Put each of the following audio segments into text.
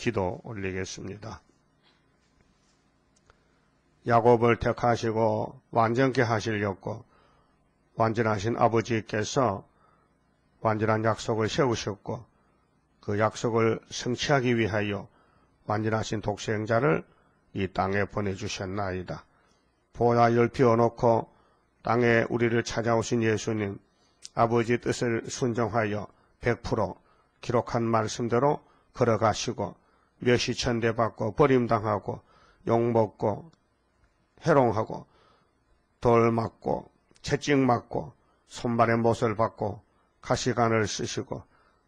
기도 올리겠습니다. 야곱을 택하시고 완전케 하시려고 완전하신 아버지께서 완전한 약속을 세우셨고 그 약속을 성취하기 위하여 완전하신 독생자를 이 땅에 보내주셨나이다. 보좌를 비워놓고 땅에 우리를 찾아오신 예수님, 아버지 뜻을 순종하여 100% 기록한 말씀대로 걸어가시고 멸시 천대받고 버림당하고 욕먹고 해롱하고 돌 맞고 채찍 맞고 손발의 못을 받고 가시관을 쓰시고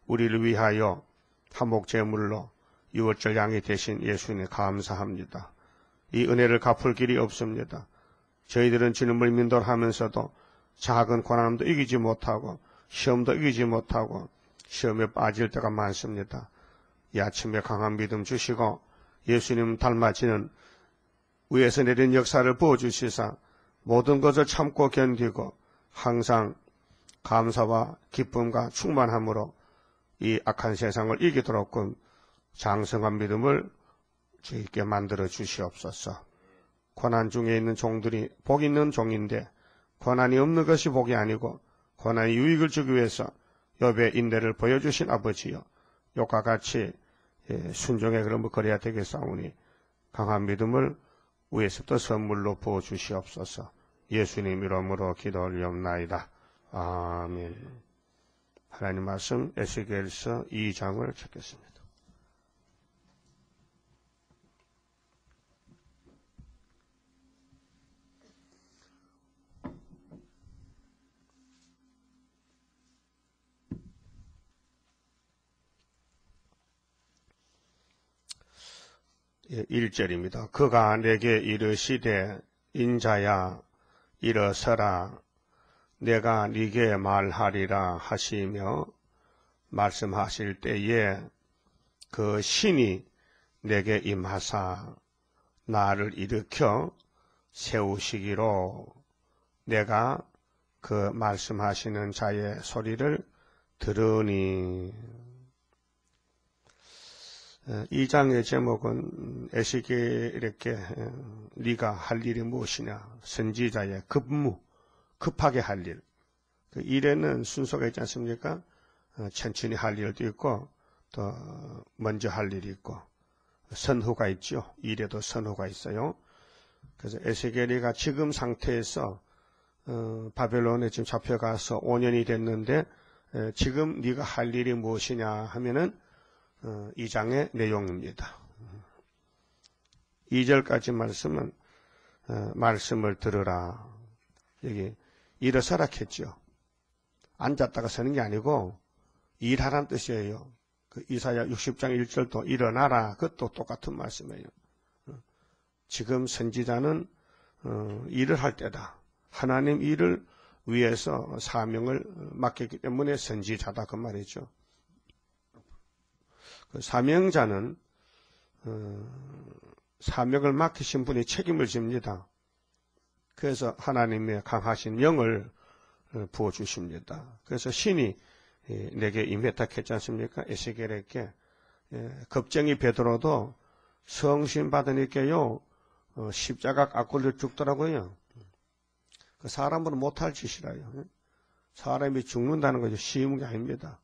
우리를 위하여 한목제물로 유월절 양이 되신 예수님 감사합니다. 이 은혜를 갚을 길이 없습니다. 저희들은 주님을 민도하면서도 작은 고난도 이기지 못하고 시험도 이기지 못하고 시험에 빠질 때가 많습니다. 이 아침에 강한 믿음 주시고 예수님 닮아지는 위에서 내린 역사를 부어주시사 모든 것을 참고 견디고 항상 감사와 기쁨과 충만함으로 이 악한 세상을 이기도록끔 장성한 믿음을 주있게 만들어 주시옵소서. 고난 중에 있는 종들이 복 있는 종인데 고난이 없는 것이 복이 아니고 고난의 유익을 주기 위해서 욥의 인내를 보여주신 아버지여, 욕과 같이 순종의 그름을 걸어야 되겠사오니 강한 믿음을 위에서부터 선물로 부어주시옵소서. 예수님 이름으로 기도 올리옵나이다. 아멘. 하나님 말씀 에스겔서 2장을 찾겠습니다. 예, 1절입니다. 그가 내게 이르시되 인자야 일어서라 내가 네게 말하리라 하시며 말씀하실 때에 그 신이 내게 임하사 나를 일으켜 세우시기로 내가 그 말씀하시는 자의 소리를 들으니. 2장의 제목은 에스겔에게 네가 할 일이 무엇이냐, 선지자의 급무, 급하게 할 일. 그 일에는 순서가 있지 않습니까? 천천히 할 일도 있고 또 먼저 할 일이 있고 선후가 있죠. 일에도 선후가 있어요. 그래서 에스겔이가 지금 상태에서 바벨론에 지금 잡혀가서 5년이 됐는데 지금 네가 할 일이 무엇이냐 하면은 2장의 내용입니다. 2절까지 말씀은 말씀을 들으라. 여기 일어서라 했죠. 앉았다가 서는 게 아니고 일하라는 뜻이에요. 그 이사야 60장 1절도 일어나라. 그것도 똑같은 말씀이에요. 지금 선지자는 일을 할 때다. 하나님 일을 위해서 사명을 맡겼기 때문에 선지자다 그 말이죠. 그 사명자는 사명을 맡기신 분이 책임을 집니다. 그래서 하나님의 강하신 영을 부어주십니다. 그래서 신이 내게 임했다 했지 않습니까? 에스겔에게. 겁쟁이 베드로도 성신 받으니까요 십자가 깎고 죽더라고요. 그 사람은 못할 짓이라요. 사람이 죽는다는 것이 쉬운 게 아닙니다.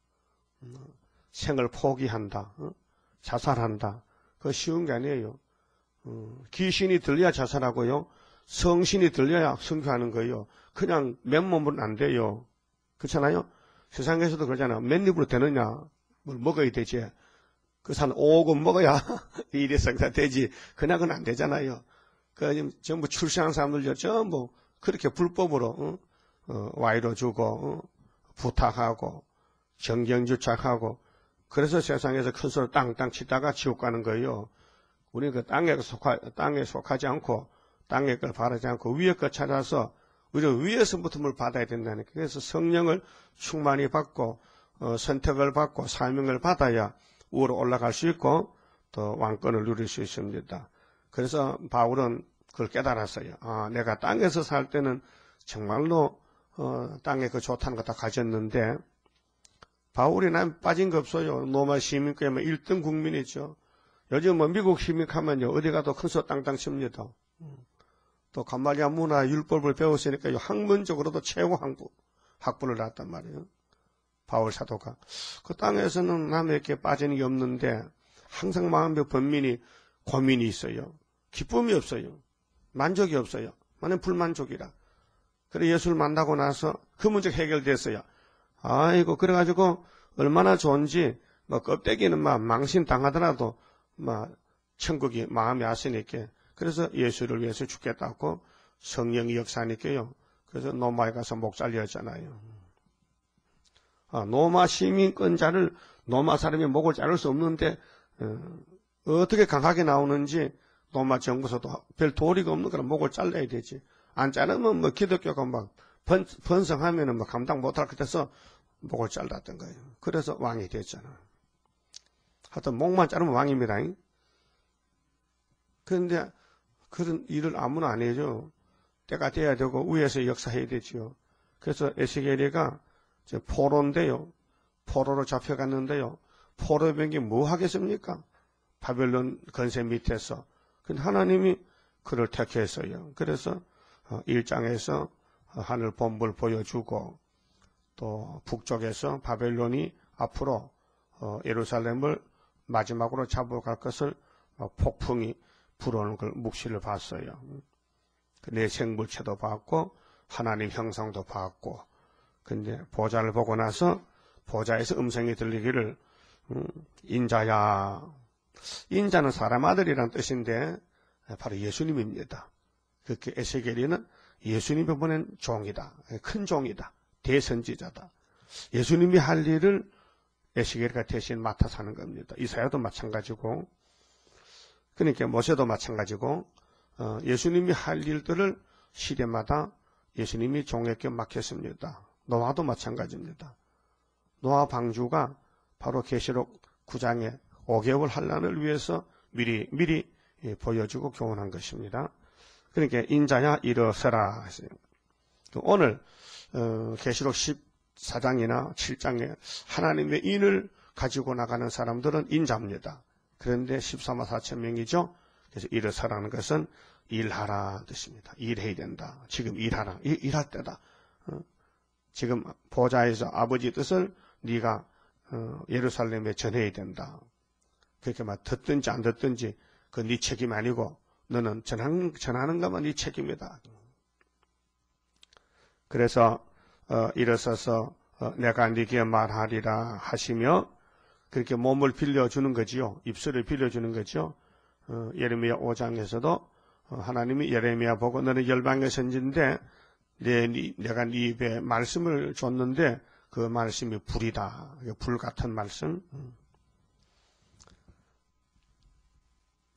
생을 포기한다, 자살한다. 그거 쉬운 게 아니에요. 귀신이 들려야 자살하고요. 성신이 들려야 순교하는 거예요. 그냥 맨몸으로는 안 돼요. 그렇잖아요? 세상에서도 그러잖아요. 맨입으로 되느냐? 뭘 먹어야 되지. 그 산 5억 먹어야 일이 성사되지. 그냥은 안 되잖아요. 그 전부 출세한 사람들요. 전부 그렇게 불법으로 와이로 주고 부탁하고 정경주착하고 그래서 세상에서 큰 소리 땅땅 치다가 지옥 가는 거예요. 우리는 그 땅에 속하지 않고 땅의 걸 바라지 않고 위의 걸 찾아서 우리가 위에서부터 뭘 받아야 된다니까. 그래서 성령을 충만히 받고 선택을 받고 사명을 받아야 위로 올라갈 수 있고 또 왕권을 누릴 수 있습니다. 그래서 바울은 그걸 깨달았어요. 아, 내가 땅에서 살 때는 정말로 땅에 그 좋다는 거 다 가졌는데 바울이 난 빠진 거 없어요. 로마 시민권에 1등 국민이죠. 요즘 뭐 미국 시민하면요, 어디 가도 큰 소 땅땅 칩니다. 또 가말리아 문화 율법을 배웠으니까 학문적으로도 최고 학부를 낳았단 말이에요. 바울 사도가. 그 땅에서는 남에게 빠지는 게 없는데 항상 마음에 번민이 고민이 있어요. 기쁨이 없어요. 만족이 없어요. 만약 불만족이라. 그래 예수를 만나고 나서 그 문제 해결됐어요. 아이고 그래가지고 얼마나 좋은지 뭐 껍데기는 막 망신당하더라도 막 천국이 마음에 왔으니까 그래서 예수를 위해서 죽겠다고 성령이 역사하니까요. 그래서 노마에 가서 목 잘렸잖아요. 노마 시민권자를 노마 사람이 목을 자를 수 없는데 어떻게 강하게 나오는지 노마 정부서도 별 도리가 없는 거라 목을 잘라야 되지. 안 자르면 뭐 기독교가 막 번성하면은 뭐 감당 못할 것 같아서 목을 잘랐던 거예요. 그래서 왕이 됐잖아. 하여튼 목만 자르면 왕입니다. 그런데 그런 일을 아무나 안 해줘. 때가 돼야 되고 위에서 역사해야 되지요. 그래서 에스겔이가 포로인데요. 포로로 잡혀갔는데요. 포로병이 뭐 하겠습니까? 바벨론 건세 밑에서. 근데 하나님이 그를 택했어요. 그래서 1장에서 하늘 본부를 보여주고 또 북쪽에서 바벨론이 앞으로 예루살렘을 마지막으로 잡아갈 것을 폭풍이 불어오는 걸 묵시를 봤어요. 내 생물체도 봤고 하나님 형상도 봤고 근데 보좌를 보고 나서 보좌에서 음성이 들리기를 인자야. 인자는 사람 아들이란 뜻인데 바로 예수님입니다. 그렇게 에스겔이는 예수님이 보낸 종이다. 큰 종이다. 대선지자다. 예수님이 할 일을 에스겔이가 대신 맡아서 하는 겁니다. 이사야도 마찬가지고 그러니까 모세도 마찬가지고 예수님이 할 일들을 시대마다 예수님이 종에게 맡겼습니다. 노아도 마찬가지입니다. 노아 방주가 바로 계시록 9장의 5개월 환란을 위해서 미리 보여주고 교훈한 것입니다. 그러니까 인자야 일어서라 했어요. 오늘 계시록 14장이나 7장에 하나님의 인을 가지고 나가는 사람들은 인자입니다. 그런데 14만 4천 명이죠. 그래서 일어서라는 것은 일하라 뜻입니다. 일해야 된다. 지금 일하라. 일할 때다. 지금 보좌에서 아버지 뜻을 네가 예루살렘에 전해야 된다. 그렇게 막 듣든지 안 듣든지 그 네 책임 아니고 너는 전하는 것만 네 책임이다. 그래서 일어서서 내가 네게 말하리라 하시며 그렇게 몸을 빌려주는 거지요. 입술을 빌려주는 거죠. 예레미야 5장에서도 하나님이 예레미야 보고 너는 열방의 선지인데 내가 네 입에 말씀을 줬는데 그 말씀이 불이다. 불 같은 말씀.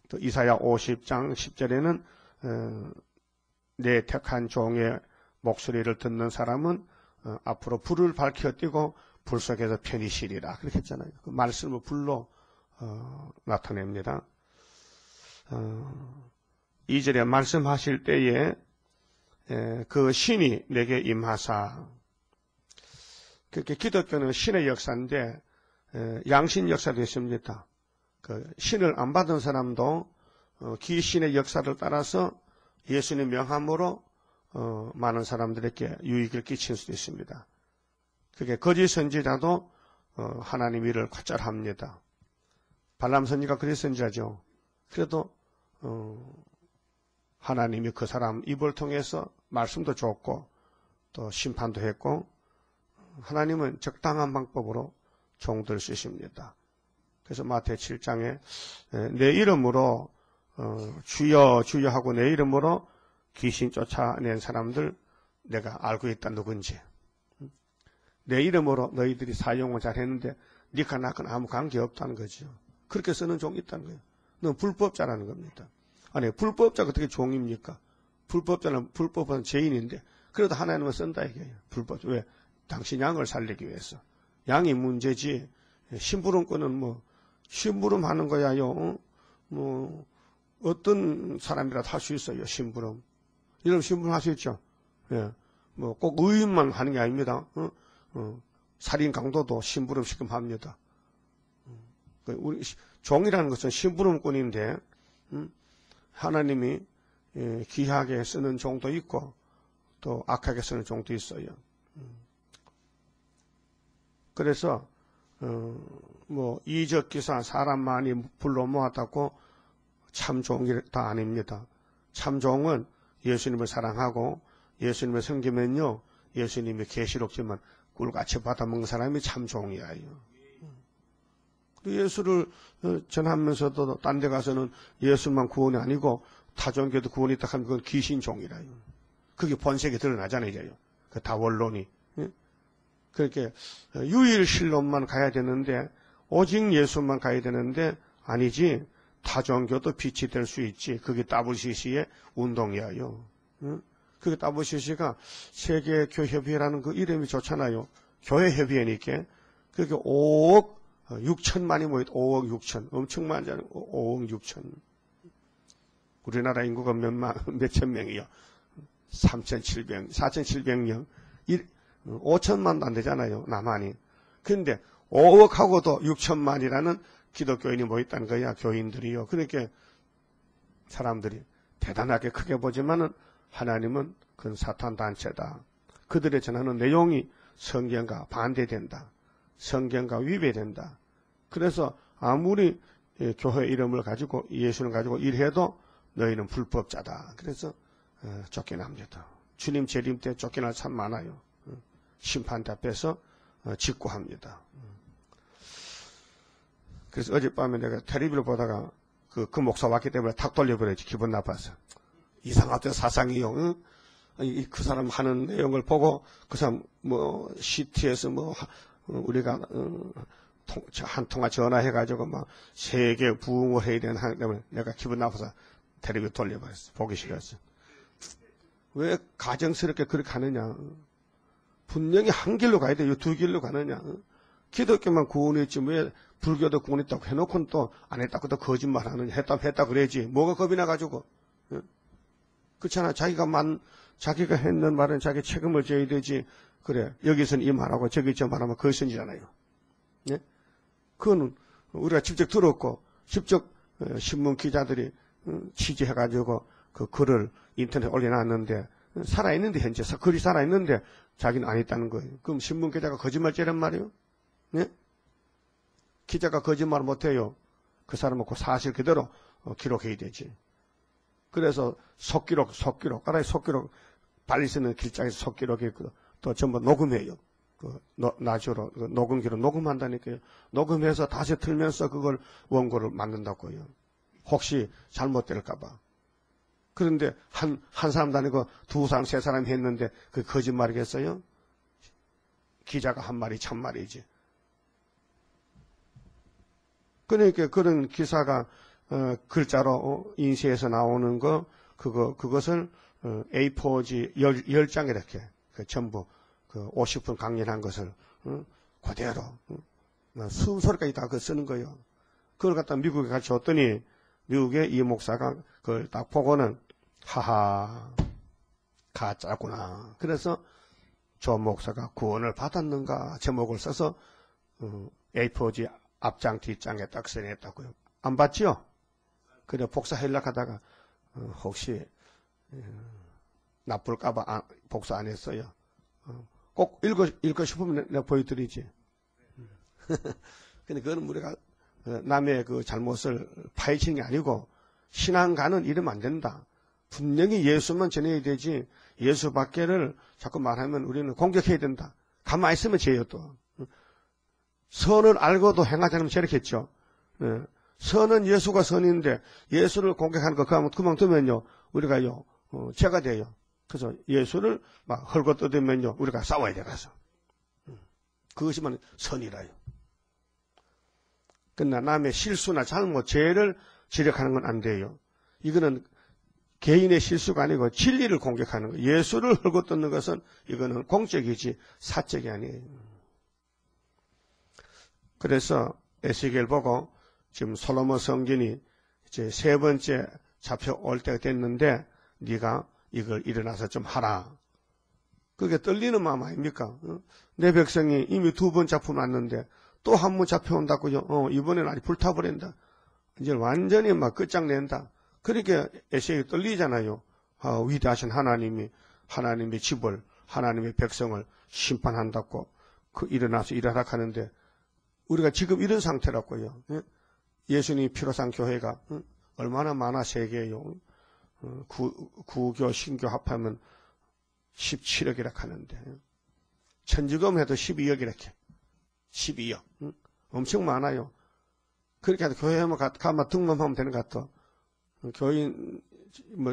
또 이사야 50장 10절에는 내 택한 종의 목소리를 듣는 사람은 앞으로 불을 밝혀 띄고 불 속에서 편히 쉬리라. 그렇게 했잖아요. 그 말씀을 불로 나타냅니다. 2절에 말씀하실 때에 그 신이 내게 임하사. 그렇게 기독교는 신의 역사인데 양신 역사도 있습니다. 그 신을 안 받은 사람도 귀신의 역사를 따라서 예수님의 명함으로 많은 사람들에게 유익을 끼칠 수도 있습니다. 그게 거짓 선지자도 하나님 일을 과절합니다. 발람 선지가 거짓 선지자죠. 그래도 하나님이 그 사람 입을 통해서 말씀도 줬고 또 심판도 했고 하나님은 적당한 방법으로 종들 쓰십니다. 그래서 마태 7장에 내 이름으로 주여 주여 하고 내 이름으로 귀신 쫓아낸 사람들 내가 알고 있다. 누군지. 내 이름으로 너희들이 사용을 잘했는데 니가 나하고는 아무 관계없다는 거죠. 그렇게 쓰는 종이 있다는 거예요. 넌 불법자라는 겁니다. 아니 불법자가 어떻게 종입니까? 불법은 죄인인데 그래도 하나님은 쓴다 이게요. 불법. 왜? 당신 양을 살리기 위해서. 양이 문제지 심부름꾼은 뭐 심부름하는 거야요. 뭐 어떤 사람이라도 할 수 있어요. 심부름. 여러분 심부름 할 수 있죠? 예. 뭐 꼭 의인만 하는 게 아닙니다. 살인 강도도 심부름 시금 합니다. 우리 종이라는 것은 심부름꾼인데 하나님이 귀하게 쓰는 종도 있고 또 악하게 쓰는 종도 있어요. 그래서 뭐 이적기사 사람 많이 불러 모았다고 참 종이 다 아닙니다. 참 종은 예수님을 사랑하고 예수님을 섬기면요 예수님의 계시록지만 꿀같이 받아먹는 사람이 참 종이에요. 예수를 전하면서도 딴 데 가서는 예수만 구원이 아니고 타종교도 구원이 있다 하면 그건 귀신종이라요. 그게 본색이 드러나잖아요. 그 다원론이. 그렇게 유일신론만 가야 되는데 오직 예수만 가야 되는데 아니지 타종교도 빛이 될 수 있지. 그게 WCC의 운동이에요. 그게 WCC가 세계교협회라는 그 이름이 좋잖아요. 교회협의회니까 그게 5억 6천만이 모였다. 5억 6천. 엄청 많잖아요. 5억 6천. 우리나라 인구가 몇천 명이요. 4,700명. 5천만도 안 되잖아요. 남한이. 그런데 5억하고도 6천만이라는 기독교인이 모였다는 거야. 교인들이요. 그러니까 사람들이 대단하게 크게 보지만은 하나님은 그건 사탄 단체다. 그들의 전하는 내용이 성경과 반대된다. 성경과 위배된다. 그래서 아무리 교회 이름을 가지고 예수를 가지고 일해도 너희는 불법자다. 그래서 쫓겨납니다. 주님 재림 때 쫓겨날 참 많아요. 심판대 앞에서 직구합니다. 그래서 어젯밤에 내가 텔레비를 보다가 그 목사 왔기 때문에 탁 돌려버렸지. 기분 나빠서. 이상하던 사상이요. 응? 그 사람 하는 내용을 보고 그 사람 뭐 CT에서 뭐 우리가 한 통화 전화해가지고 막 세계 부흥을 해야 되는 하기 때문에 내가 기분 나빠서 텔레비 돌려버렸어. 보기 싫었어. 왜 가정스럽게 그렇게 하느냐. 분명히 한 길로 가야 돼요. 두 길로 가느냐. 기독교만 구원했지 왜 불교도 구원했다고 해놓고는 또 안 했다고 또 거짓말 하느냐. 했다 그래야지. 뭐가 겁이 나가지고. 그렇잖아. 자기가 했는 말은 자기 책임을 져야 되지. 그래. 여기서는 이 말하고 저기 저 말하면 거짓이잖아요. 예? 그거는 우리가 직접 들었고, 직접 신문 기자들이 취재해가지고 그 글을 인터넷에 올려놨는데, 살아있는데, 현재 글이 살아있는데, 자기는 안 했다는 거예요. 그럼 신문 기자가 거짓말죄란 말이에요? 예? 기자가 거짓말 못해요. 그 사람은 그 사실 그대로 기록해야 되지. 그래서 속기록, 까라이 속기록, 빨리 쓰는 길장에서 속기록이 또 전부 녹음해요. 나주로, 녹음기로 녹음한다니까요. 녹음해서 다시 틀면서 그걸 원고를 만든다고요. 혹시 잘못될까봐. 그런데 한 사람도 아니고 두 사람, 세 사람 했는데 그 거짓말이겠어요? 기자가 한 말이 참말이지. 그러니까 그런 기사가 글자로 인쇄해서 나오는 그것을 A4지 10장에 이렇게 전부 50분 강연한 것을 그대로 순서까지 다 쓰는 거예요. 그걸 갖다 미국에 같이 줬더니 미국의 이 목사가 그걸 딱 보고는 하하 가짜구나. 그래서 저 목사가 구원을 받았는가 제목을 써서 A4지 앞장 뒷장에 딱 써냈다고요. 안 봤지요? 그래 복사하려고 하다가 혹시 나쁠까봐 복사 안 했어요. 꼭 읽고 싶으면 내가 보여드리지. 근데 그건 우리가 남의 그 잘못을 파헤치는 게 아니고 신앙가는 이러면 안 된다. 분명히 예수만 전해야 되지 예수 밖에를 자꾸 말하면 우리는 공격해야 된다. 가만히 있으면 죄요 또. 선을 알고도 행하지 않으면 죄겠죠. 선은 예수가 선인데 예수를 공격하는 거 그만두면요 우리가요 죄가 돼요. 그래서 예수를 막 헐고 떠들면요 우리가 싸워야 돼 가서. 그것이만 선이라요. 그러나 남의 실수나 잘못 죄를 지적하는 건 안 돼요. 이거는 개인의 실수가 아니고 진리를 공격하는 거예요. 예수를 헐고 떠는 것은 이거는 공적이지 사적이 아니에요. 그래서 에스겔 보고 지금 솔로몬 성전이 이제 세 번째 잡혀올 때가 됐는데 네가 이걸 일어나서 좀 하라. 그게 떨리는 마음 아닙니까? 내 백성이 이미 두 번 작품 왔는데 또 한 번 잡혀온다고요. 이번에는 아주 불타버린다. 이제 완전히 막 끝장낸다. 그렇게 에세이 떨리잖아요. 위대하신 하나님의 집을, 하나님의 백성을 심판한다고 일어나서 일하라 하는데, 우리가 지금 이런 상태라고요. 예수님이 피로 산 교회가 얼마나 많아 세계에요. 구교, 신교 합하면 17억이라 하는데, 천주교 해도 12억이라 해. 12억. 엄청 많아요. 그렇게 해서 교회에 가면 등록하면 되는 것 같아. 교인,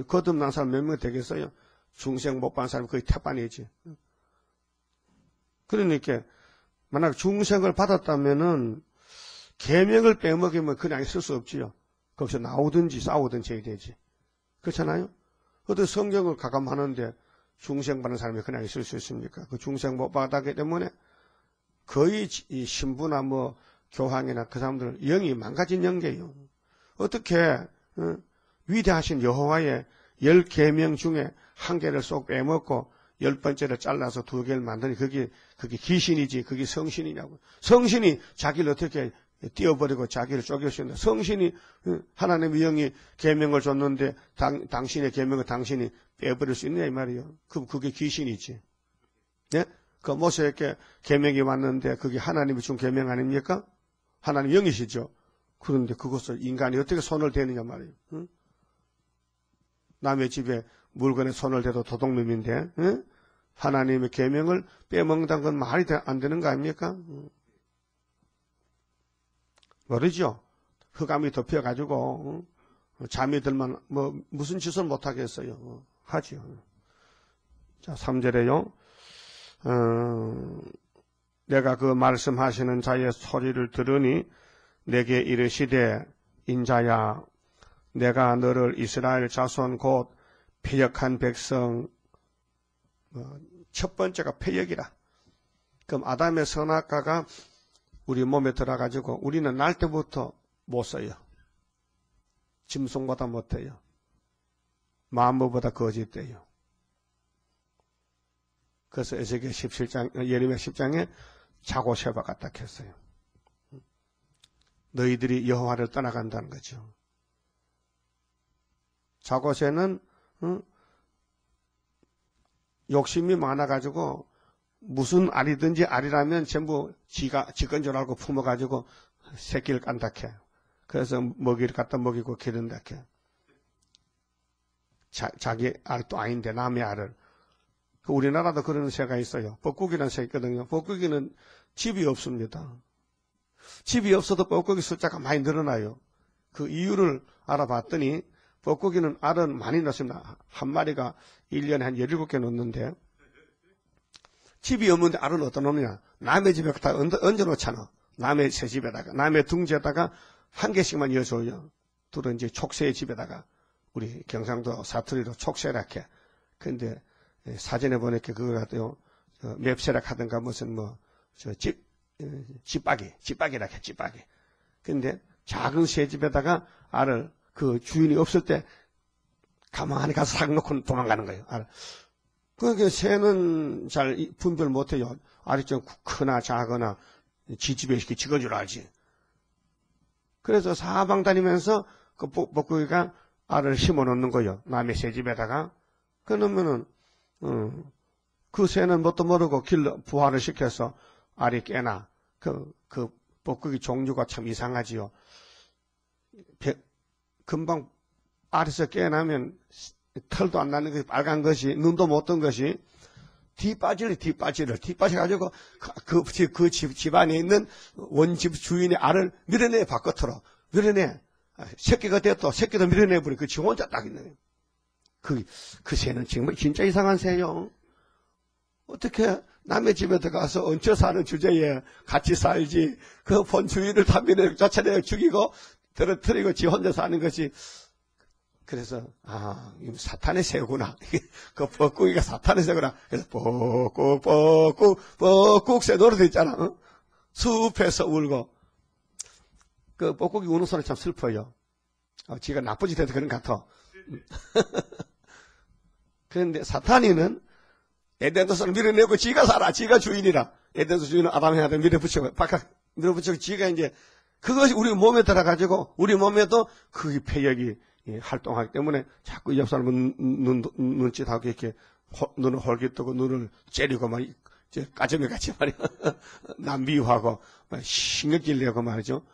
거듭난 사람 몇 명 되겠어요? 중생 못 받은 사람이 거의 태반이지. 그러니까, 만약 중생을 받았다면은, 계명을 빼먹이면 그냥 있을 수 없지요. 거기서 나오든지 싸우든지 해야 되지. 그렇잖아요? 어떤 성경을 가감하는데, 중생 받는 사람이 그냥 있을 수 있습니까? 그 중생 못 받았기 때문에, 거의 이 신부나 교황이나 그 사람들 영이 망가진 영계예요. 어떻게 위대하신 여호와의 10계명 중에 한 개를 쏙 빼먹고 10번째를 잘라서 2개를 만드니 그게 귀신이지 그게 성신이냐고. 성신이 자기를 어떻게 띄워버리고 자기를 쪼갤 수 있나. 성신이 하나님의 영이 계명을 줬는데 당신의 계명을 당신이 빼버릴 수 있느냐 이 말이에요. 그게 귀신이지. 네? 그 모세에게 계명이 왔는데 그게 하나님이 준 계명 아닙니까? 하나님 영이시죠. 그런데 그것을 인간이 어떻게 손을 대느냐 말이에요. 응? 남의 집에 물건에 손을 대도 도둑놈인데 응? 하나님의 계명을 빼먹는다는 건 말이 안 되는 거 아닙니까? 모르죠. 흑암이 덮여가지고 잠이 들면 무슨 짓을 못하겠어요. 하죠. 자, 3절에요. 내가 그 말씀하시는 자의 소리를 들으니 내게 이르시되 인자야 내가 너를 이스라엘 자손 곧 패역한 백성 첫 번째가 패역이라. 그럼 아담의 선악과가 우리 몸에 들어가지고 우리는 날 때부터 못 써요. 짐승보다 못해요. 만물보다 거짓돼요. 그래서 에스겔 17장, 예레미야 10장에 자고세바 같다 했어요. 너희들이 여호와를 떠나간다는 거죠. 자고세는 욕심이 많아가지고 무슨 알이든지 알이라면 전부 지 건 줄 알고 품어가지고 새끼를 깐다 해. 그래서 먹이를 갖다 먹이고 기른다 해. 자기 알도 아닌데 남의 알을. 우리나라도 그런 새가 있어요. 뻐꾸기라는 새가 있거든요. 뻐꾸기는 집이 없습니다. 집이 없어도 뻐꾸기 숫자가 많이 늘어나요. 그 이유를 알아봤더니 뻐꾸기는 알은 많이 넣습니다. 한 마리가 1년에 한 17개 넣는데 집이 없는데 알은 어디다 놓느냐. 남의 집에 다 얹어놓잖아. 남의 새 집에다가 남의 둥지에다가 한 개씩만 이어줘요. 둘은 이제 촉새의 집에다가 우리 경상도 사투리로 촉새라 해. 근데 사진에 보니까 그걸 갖다요, 맵새락 하든가 무슨 찌빠기라 해, 찌빠기. 근데 작은 새 집에다가 알을 그 주인이 없을 때 가만히 가서 싹 놓고 도망가는 거예요, 알을. 그러니까 새는 잘 분별 못해요. 알이 좀 크나 작거나 지 집에 이렇게 찍어주라 하지. 그래서 사방 다니면서 그 뻐꾸기가 알을 심어 놓는 거예요. 남의 새 집에다가. 그러면은 그 새는 뭣도 모르고 길러 부화를 시켜서 알이 깨나. 그 뻐꾸기 종류가 참 이상하지요. 금방 알에서 깨나면 털도 안 나는 것이 빨간 것이, 눈도 못 뜬 것이 뒷바지를 빠져가지고 그 집안에 있는 원집 주인의 알을 밀어내 바깥으로. 밀어내. 새끼가 됐다. 새끼도 밀어내버려. 그 지 혼자 딱 있는 거예요. 그 새는 정말 진짜 이상한 새요. 어떻게 남의 집에 들어가서 얹혀 사는 주제에 같이 살지. 그 본 주인을 다 밀어 쫓아내 죽이고 떨어뜨리고 지 혼자 사는 것이. 그래서 이거 사탄의 새구나. 그 뻐꾸기가 사탄의 새구나. 그래서 뻐꾹 새 노래도 있잖아. 숲에서 울고. 그 뻐꾸기 우는 소리 참 슬퍼요. 지가 나쁜 짓 해도 그런 것 같아. 그런데 사탄이는 에덴도서를 밀어내고 지가 살아. 지가 주인이라. 에덴도서 주인은 아담한테 밀어붙이고 바깥 밀어붙이고 지가 이제 그것이 우리 몸에 들어가지고 우리 몸에도 그 폐역이 활동하기 때문에 자꾸 옆 사람은 눈짓하고 이렇게 눈을 홀깃뜨고 눈을 째리고 막 까정이 같이 말이야. 남 미워하고 신경질 내고 말이죠.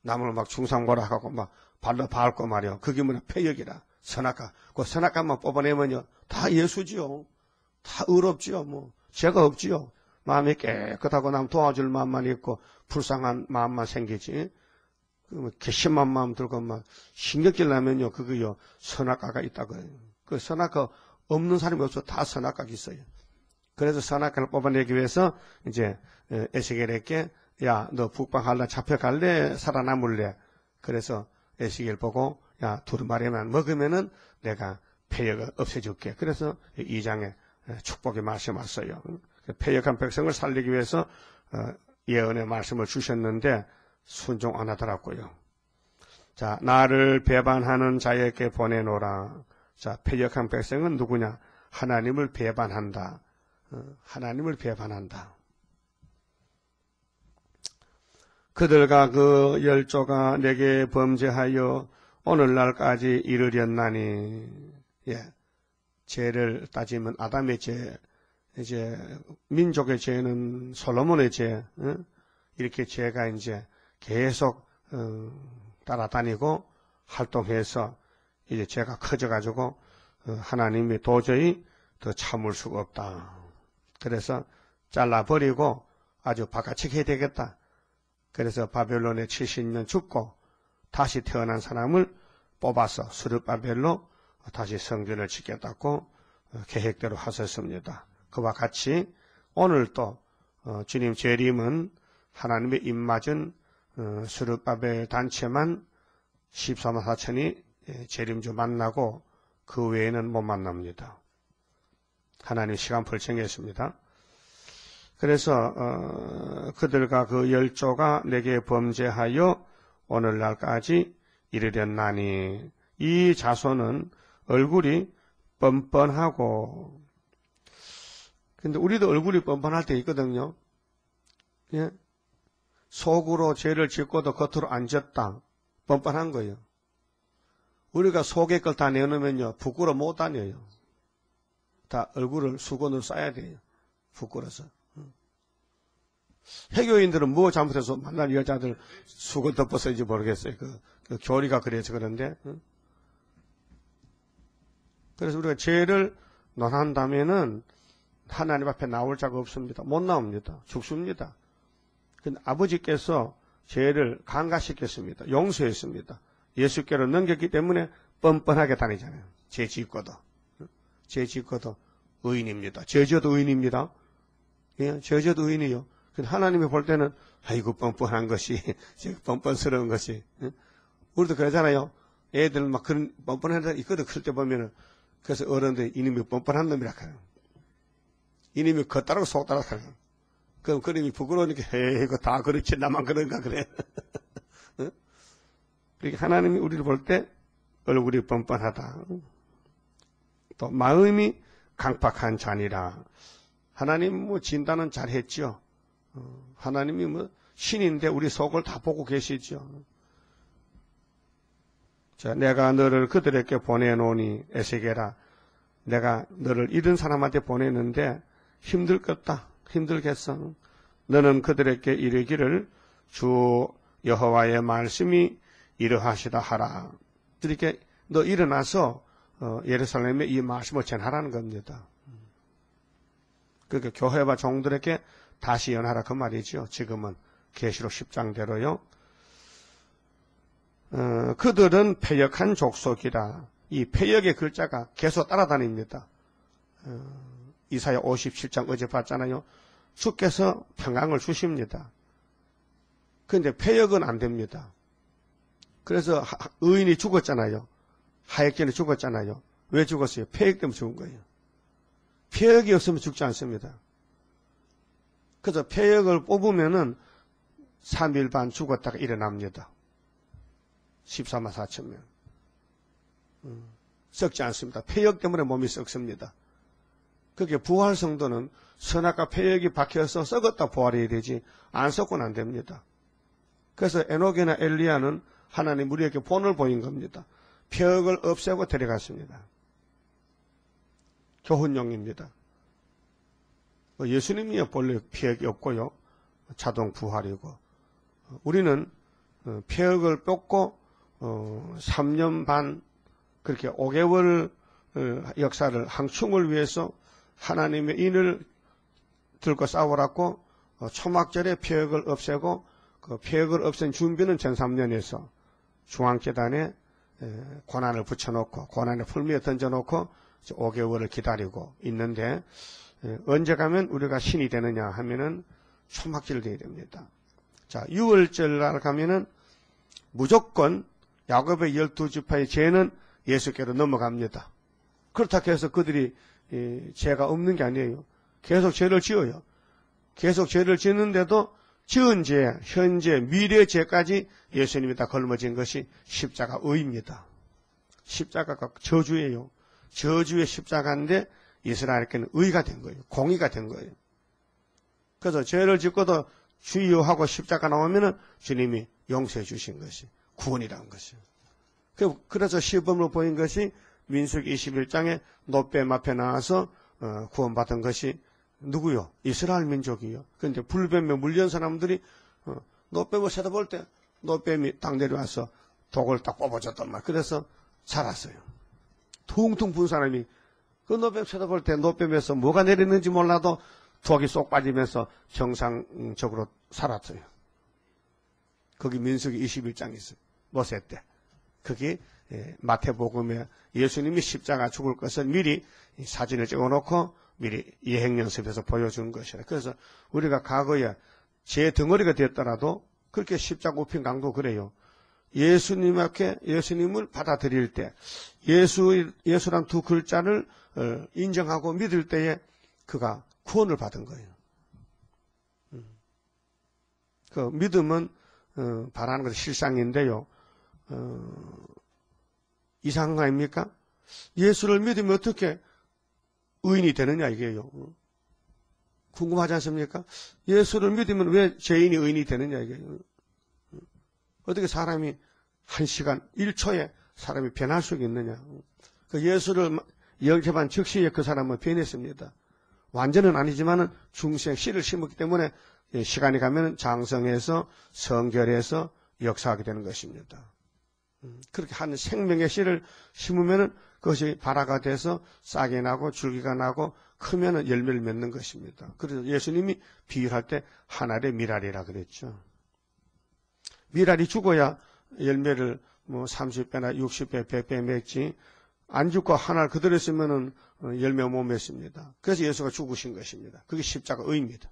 남을 막 중상고락하고 막 발로 밟고 말이야. 그게 뭐냐 폐역이라. 선악과. 그 선악과만 뽑아내면요 다 예수지요. 다 의롭지요. 뭐 죄가 없지요. 마음이 깨끗하고 남 도와줄 마음만 있고 불쌍한 마음만 생기지. 그 괘씸한 마음 들고 막 신경질 나면요 그거요 선악과가 있다고 해요. 그 선악과 없는 사람이 없어. 다 선악과가 있어요. 그래서 선악과를 뽑아내기 위해서 이제 에스겔에게 야 너 북방할래 잡혀갈래 살아남을래. 그래서 에스겔 보고 야 두루마리만 먹으면은 내가 폐역을 없애줄게. 그래서 2장에 축복의 말씀 왔어요. 폐역한 백성을 살리기 위해서 예언의 말씀을 주셨는데 순종 안 하더라고요. 자, 나를 배반하는 자에게 보내노라. 자, 폐역한 백성은 누구냐? 하나님을 배반한다. 하나님을 배반한다. 그들과 그 열조가 내게 범죄하여 오늘날까지 이르렸나니. 예. 죄를 따지면 아담의 죄, 이제 민족의 죄는 솔로몬의 죄, 이렇게 죄가 이제 계속 따라다니고 활동해서 이제 죄가 커져가지고 하나님이 도저히 더 참을 수가 없다. 그래서 잘라버리고 아주 바깥치게 해야 되겠다. 그래서 바벨론에 70년 죽고 다시 태어난 사람을 뽑아서 스룹바벨로 다시 성전을 짓겠다고 계획대로 하셨습니다. 그와 같이 오늘 또 주님 재림은 하나님의 입맞은 스룹바벨 단체만 14만 4천이 재림주 만나고 그 외에는 못 만납니다. 하나님 시간표를 정했습니다. 그래서 그들과 그 열조가 내게 범죄하여 오늘날까지 이르렸나니. 이 자손은 얼굴이 뻔뻔하고, 근데 우리도 얼굴이 뻔뻔할 때 있거든요. 예? 속으로 죄를 짓고도 겉으로 안 졌다. 뻔뻔한 거예요. 우리가 속의 걸 다 내놓으면요 부끄러워 못 다녀요. 다 얼굴을 수건으로 싸야 돼요. 부끄러워서. 해교인들은 뭐 잘못해서 만난 여자들 수건 덮어서인지 모르겠어요. 그 교리가 그래서 그런데. 그래서 우리가 죄를 논한다면은 하나님 앞에 나올 자가 없습니다. 못 나옵니다. 죽습니다. 근데 아버지께서 죄를 강가시켰습니다. 용서했습니다. 예수께로 넘겼기 때문에 뻔뻔하게 다니잖아요. 죄 짓고도. 죄 짓고도 의인입니다. 죄 지어도 의인입니다. 예, 죄 지어도 의인이요. 근데 하나님이 볼 때는 아이고 뻔뻔한 것이 뻔뻔스러운 것이. 우리도 그러잖아요. 애들 막 그런 뻔뻔한 애들 있거든. 클 때 보면은. 그래서 어른들 이놈이 뻔뻔한 놈이라 해요. 이놈이 겉따르고 속따르고 해요. 그럼 그놈이 부끄러우니까 에이 이거 다 그렇지 나만 그런가 그래. 그렇게 하나님이 우리를 볼 때 얼굴이 뻔뻔하다. 또 마음이 강팍한 자니라. 하나님 뭐 진단은 잘했죠. 하나님이 뭐 신인데 우리 속을 다 보고 계시죠. 자, 내가 너를 그들에게 보내노니 에스겔아, 내가 너를 잃은 사람한테 보내는데 힘들겠다. 힘들겠어. 너는 그들에게 이르기를 주 여호와의 말씀이 이러하시다 하라. 이렇게 너 일어나서 예루살렘에 이 말씀을 전하라는 겁니다. 그러니까 교회와 종들에게 다시 연하라 그 말이죠. 지금은 계시록 10장대로요. 그들은 패역한 족속이라. 이 패역의 글자가 계속 따라다닙니다. 이사야 57장 어제 봤잖아요. 주께서 평강을 주십니다. 그런데 패역은 안 됩니다. 그래서 의인이 죽었잖아요. 하역전에 죽었잖아요. 왜 죽었어요? 패역 때문에 죽은 거예요. 패역이 없으면 죽지 않습니다. 그래서 패역을 뽑으면은 3일 반 죽었다가 일어납니다. 14만 4천 명. 썩지 않습니다. 패역 때문에 몸이 썩습니다. 그게 부활 성도는 선악과 폐역이 박혀서 썩었다 부활해야 되지 안 썩고는 안 됩니다. 그래서 에녹이나 엘리야는 하나님 우리에게 본을 보인 겁니다. 폐역을 없애고 데려갔습니다. 교훈용입니다. 예수님이 본래 폐역이 없고요. 자동 부활이고 우리는 폐역을 뺏고 3년 반 그렇게 5개월 역사를 항충을 위해서 하나님의 인을 들고 싸우라고 초막절에 폐역을 없애고 그 폐역을 없앤 준비는 전3년에서 중앙계단에 고난을 붙여놓고 고난의 풀미에 던져놓고 5개월을 기다리고 있는데 언제 가면 우리가 신이 되느냐 하면은 초막절 되어야 됩니다. 자, 6월절 날 가면은 무조건 야곱의 12지파의 죄는 예수께로 넘어갑니다. 그렇다고 해서 그들이 죄가 없는 게 아니에요. 계속 죄를 지어요. 계속 죄를 짓는데도 지은 죄, 현재, 미래 죄까지 예수님이 다 걸머진 것이 십자가 의입니다. 십자가가 저주예요. 저주의 십자가인데 이스라엘께는 의가 된 거예요. 공의가 된 거예요. 그래서 죄를 짓고도 주여 하고 십자가 나오면은 주님이 용서해 주신 것이 구원이라는 것이에요. 그래서 시범을 보인 것이 민수기 21장에 노뱀 앞에 나와서 구원받은 것이 누구요? 이스라엘 민족이요. 그런데 불뱀에 물린 사람들이 노뱀을 쳐다볼 때 노뱀이 딱 내려와서 독을 딱 뽑아줬단 말이에요. 그래서 살았어요. 퉁퉁 분 사람이 그 노뱀 쳐다볼 때 노뱀에서 뭐가 내리는지 몰라도 독이 쏙 빠지면서 정상적으로 살았어요. 거기 민수기 21장이 있어요. 모세 때. 그게 마태복음에 예수님이 십자가 죽을 것을 미리 사진을 찍어놓고 미리 예행연습해서 보여준 것이라. 그래서 우리가 과거에 제 덩어리가 됐더라도 그렇게 십자가 우편 강도 그래요. 예수님 앞에 예수님을 받아들일 때 예수란 두 글자를 인정하고 믿을 때에 그가 구원을 받은 거예요. 그 믿음은 바라는 것이 실상인데요. 이상한 거 아닙니까? 예수를 믿으면 어떻게 의인이 되느냐 이게요. 궁금하지 않습니까? 예수를 믿으면 왜 죄인이 의인이 되느냐 이게요. 어떻게 사람이 1시간, 1초에 사람이 변할 수 있느냐. 그 예수를 영접한 즉시에 그 사람은 변했습니다. 완전은 아니지만은 중생 씨를 심었기 때문에 시간이 가면 장성해서 성결해서 역사하게 되는 것입니다. 그렇게 한 생명의 씨를 심으면은 그것이 발화가 돼서 싹이 나고 줄기가 나고 크면은 열매를 맺는 것입니다. 그래서 예수님이 비유할 때 한 알의 미랄이라 그랬죠. 미랄이 죽어야 열매를 뭐 30배나 60배, 100배 맺지 안 죽고 한 알 그대로 있으면은 열매 못 맺습니다. 그래서 예수가 죽으신 것입니다. 그게 십자가 의입니다.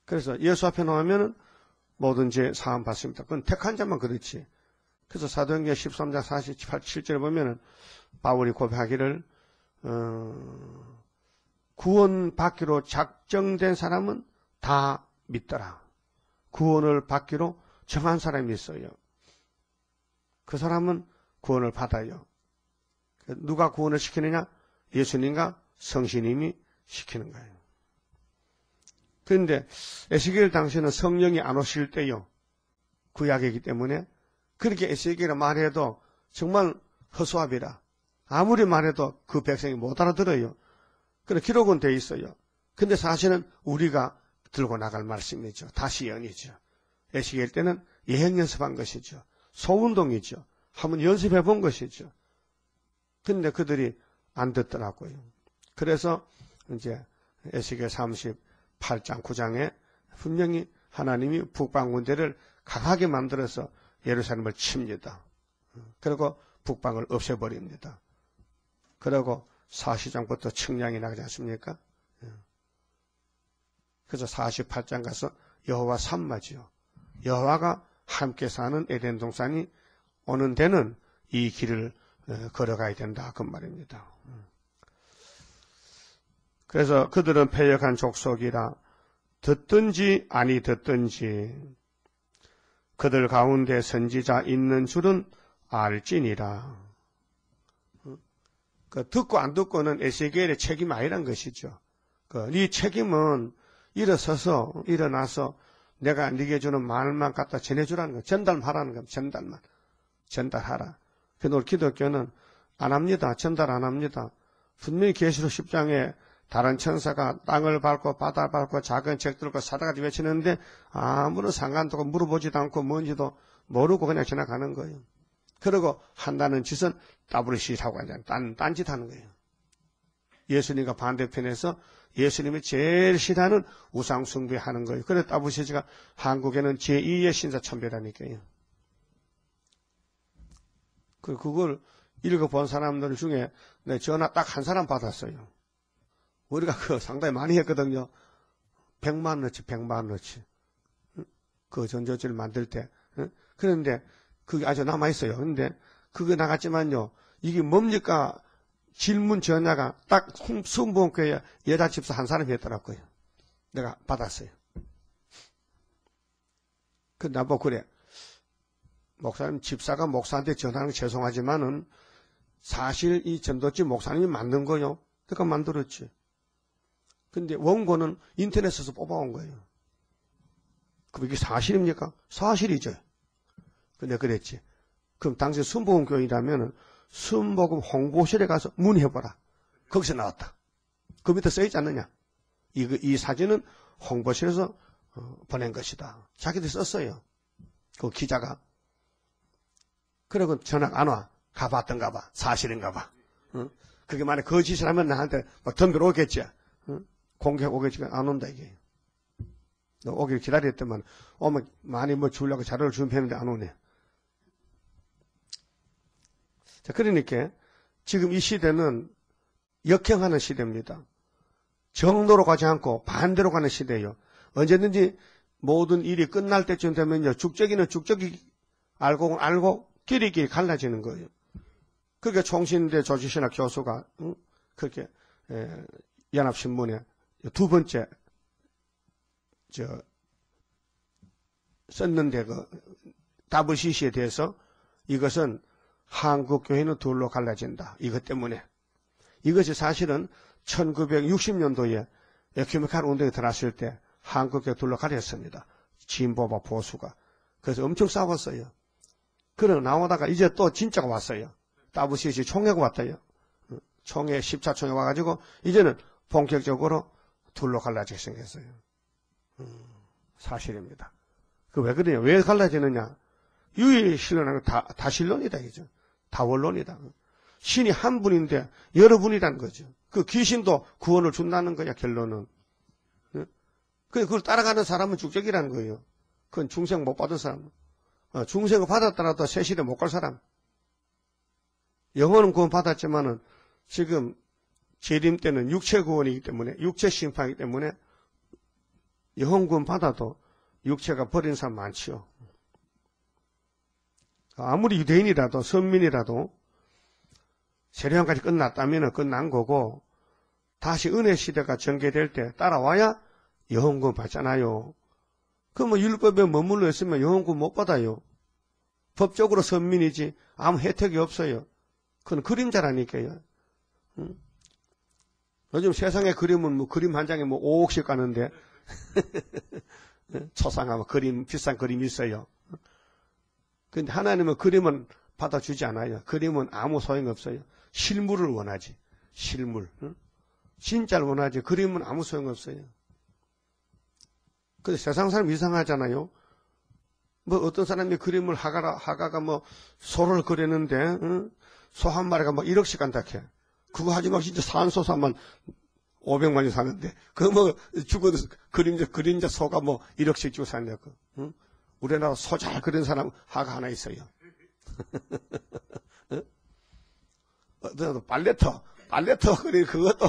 그래서 예수 앞에 나오면은 모든 죄 사함 받습니다. 그건 택한 자만 그렇지. 그래서 사도행전 13장 47절에 보면은 바울이 고백하기를 구원받기로 작정된 사람은 다 믿더라. 구원을 받기로 정한 사람이 있어요. 그 사람은 구원을 받아요. 누가 구원을 시키느냐? 예수님과 성신님이 시키는 거예요. 그런데 에스겔 당시에는 성령이 안 오실 때요. 구약이기 때문에 그렇게 에스겔을 말해도 정말 허수아비라. 아무리 말해도 그 백성이 못 알아들어요. 그래 기록은 돼 있어요. 근데 사실은 우리가 들고 나갈 말씀이죠. 다시 연이죠. 에스겔 때는 예행 연습한 것이죠. 소운동이죠. 한번 연습해 본 것이죠. 근데 그들이 안 듣더라고요. 그래서 이제 에스겔 38장 9장에 분명히 하나님이 북방군대를 강하게 만들어서 예루살렘을 칩니다. 그리고 북방을 없애버립니다. 그리고 사시장부터 측량이 나지 않습니까? 그래서 48장 가서 여호와 삼마지요. 여호와가 함께 사는 에덴 동산이 오는 데는 이 길을 걸어가야 된다 그 말입니다. 그래서 그들은 패역한 족속이라 듣든지 아니 듣든지 그들 가운데 선지자 있는 줄은 알지니라. 그 듣고 안 듣고는 에스겔의 책임 아니란 것이죠. 네 책임은 일어서서 일어나서 내가 네게 주는 말만 갖다 전해주라는 거, 전달하라는 거, 전달하라. 그래서 우리 기독교는 안 합니다. 전달 안 합니다. 분명히 계시록 10장에 다른 천사가 땅을 밟고 바다를 밟고 작은 책 들고 사다같이 외치는데 아무런 상관도 없고 물어보지도 않고 뭔지도 모르고 그냥 지나가는 거예요. 그리고 한다는 짓은 WC라고 하잖아요. 딴짓 하는 거예요. 예수님과 반대편에서 예수님이 제일 싫어하는 우상 숭배하는 거예요. 그래서 WC가 한국에는 제2의 신사천배라니까요. 그걸 읽어본 사람들 중에 내 전화 딱 한 사람 받았어요. 우리가 상당히 많이 했거든요. 100만원어치. 그 전조지를 만들 때. 그런데 그게 아주 남아있어요. 근데 그거 나갔지만요. 이게 뭡니까? 질문 전화가 딱 순복음교회 여자 집사 한 사람이 했더라고요. 내가 받았어요. 그 나보고 그래. 목사님, 집사가 목사한테 전화하는 게 죄송하지만은 사실 이 전도지 목사님이 만든 거요. 그러니까 만들었지. 근데 원고는 인터넷에서 뽑아온 거예요. 그럼 이게 사실입니까? 사실이죠. 근데 그랬지. 그럼 당시 순복음교회라면은 순복음 홍보실에 가서 문의해봐라. 거기서 나왔다. 그 밑에 써있지 않느냐? 이 사진은 홍보실에서 보낸 것이다. 자기들이 썼어요. 그 기자가. 그러고 전화가 안 와. 가봤던가 봐. 사실인가 봐. 그게 만약 거짓이라면 나한테 막 덤벼 오겠지. 공개하고 오겠지. 안 온다 이게. 너 오길 기다렸더만 오면 많이 뭐 주려고 자료를 준비했는데 안 오네. 자, 그러니까 지금 이 시대는 역행하는 시대입니다. 정도로 가지 않고 반대로 가는 시대예요. 언제든지 모든 일이 끝날 때쯤 되면요. 죽적이는 죽적이 알고 길이 갈라지는 거예요. 그게 총신대 조지신학 교수가 그렇게 연합신문에 두 번째 썼는데 그 WCC에 대해서 이것은 한국 교회는 둘로 갈라진다. 이것 때문에. 이것이 사실은 1960년도에 에큐메칼 운동에 들어왔을 때 한국 교회 둘로 갈렸습니다. 진보와 보수가. 그래서 엄청 싸웠어요. 그러고 나오다가 이제 또 진짜가 왔어요. WCC 총회가 왔다요. 총회 10차 총회 와가지고 이제는 본격적으로 둘로 갈라지게 생겼어요. 사실입니다. 그 왜 그러냐? 왜 갈라지느냐? 유일 신론하는 건 다 신론이다 이죠. 다 원론이다. 신이 한 분인데 여러분이라는 거죠. 그 귀신도 구원을 준다는 거야 결론은. 그걸 따라가는 사람은 죽적이라는 거예요. 그건 중생 못 받은 사람. 중생을 받았더라도 새 시대 못 갈 사람. 영혼은 구원 받았지만은 지금 재림 때는 육체 구원이기 때문에 육체 심판이기 때문에 영혼 구원 받아도 육체가 버린 사람 많지요. 아무리 유대인이라도 선민이라도 세례관까지 끝났다면 끝난 거고 다시 은혜 시대가 전개될 때 따라와야 영혼 구원 받잖아요. 그 뭐 율법에 머물러 있으면 영혼 구원 못 받아요. 법적으로 선민이지 아무 혜택이 없어요. 그건 그림자라니까요. 요즘 세상의 그림은 뭐 그림 한 장에 뭐 5억씩 가는데 초상하면 그림 비싼 그림이 있어요. 근데 하나님은 그림은 받아주지 않아요. 그림은 아무 소용 없어요. 실물을 원하지. 실물. 진짜를 원하지. 그림은 아무 소용 없어요. 근데 세상 사람 이상하잖아요. 뭐 어떤 사람이 그림을 하가가 뭐 소를 그리는데 소 한 마리가 뭐 1억씩 간다 해. 그거 하지 마. 진짜 산소 사만 500만이 사는데 그 뭐 죽어도 그림자 소가 뭐 1억씩 주고 산다고. 우리나라 소 잘 그린 사람 하가 하나 있어요. 빨래터 그리 그것도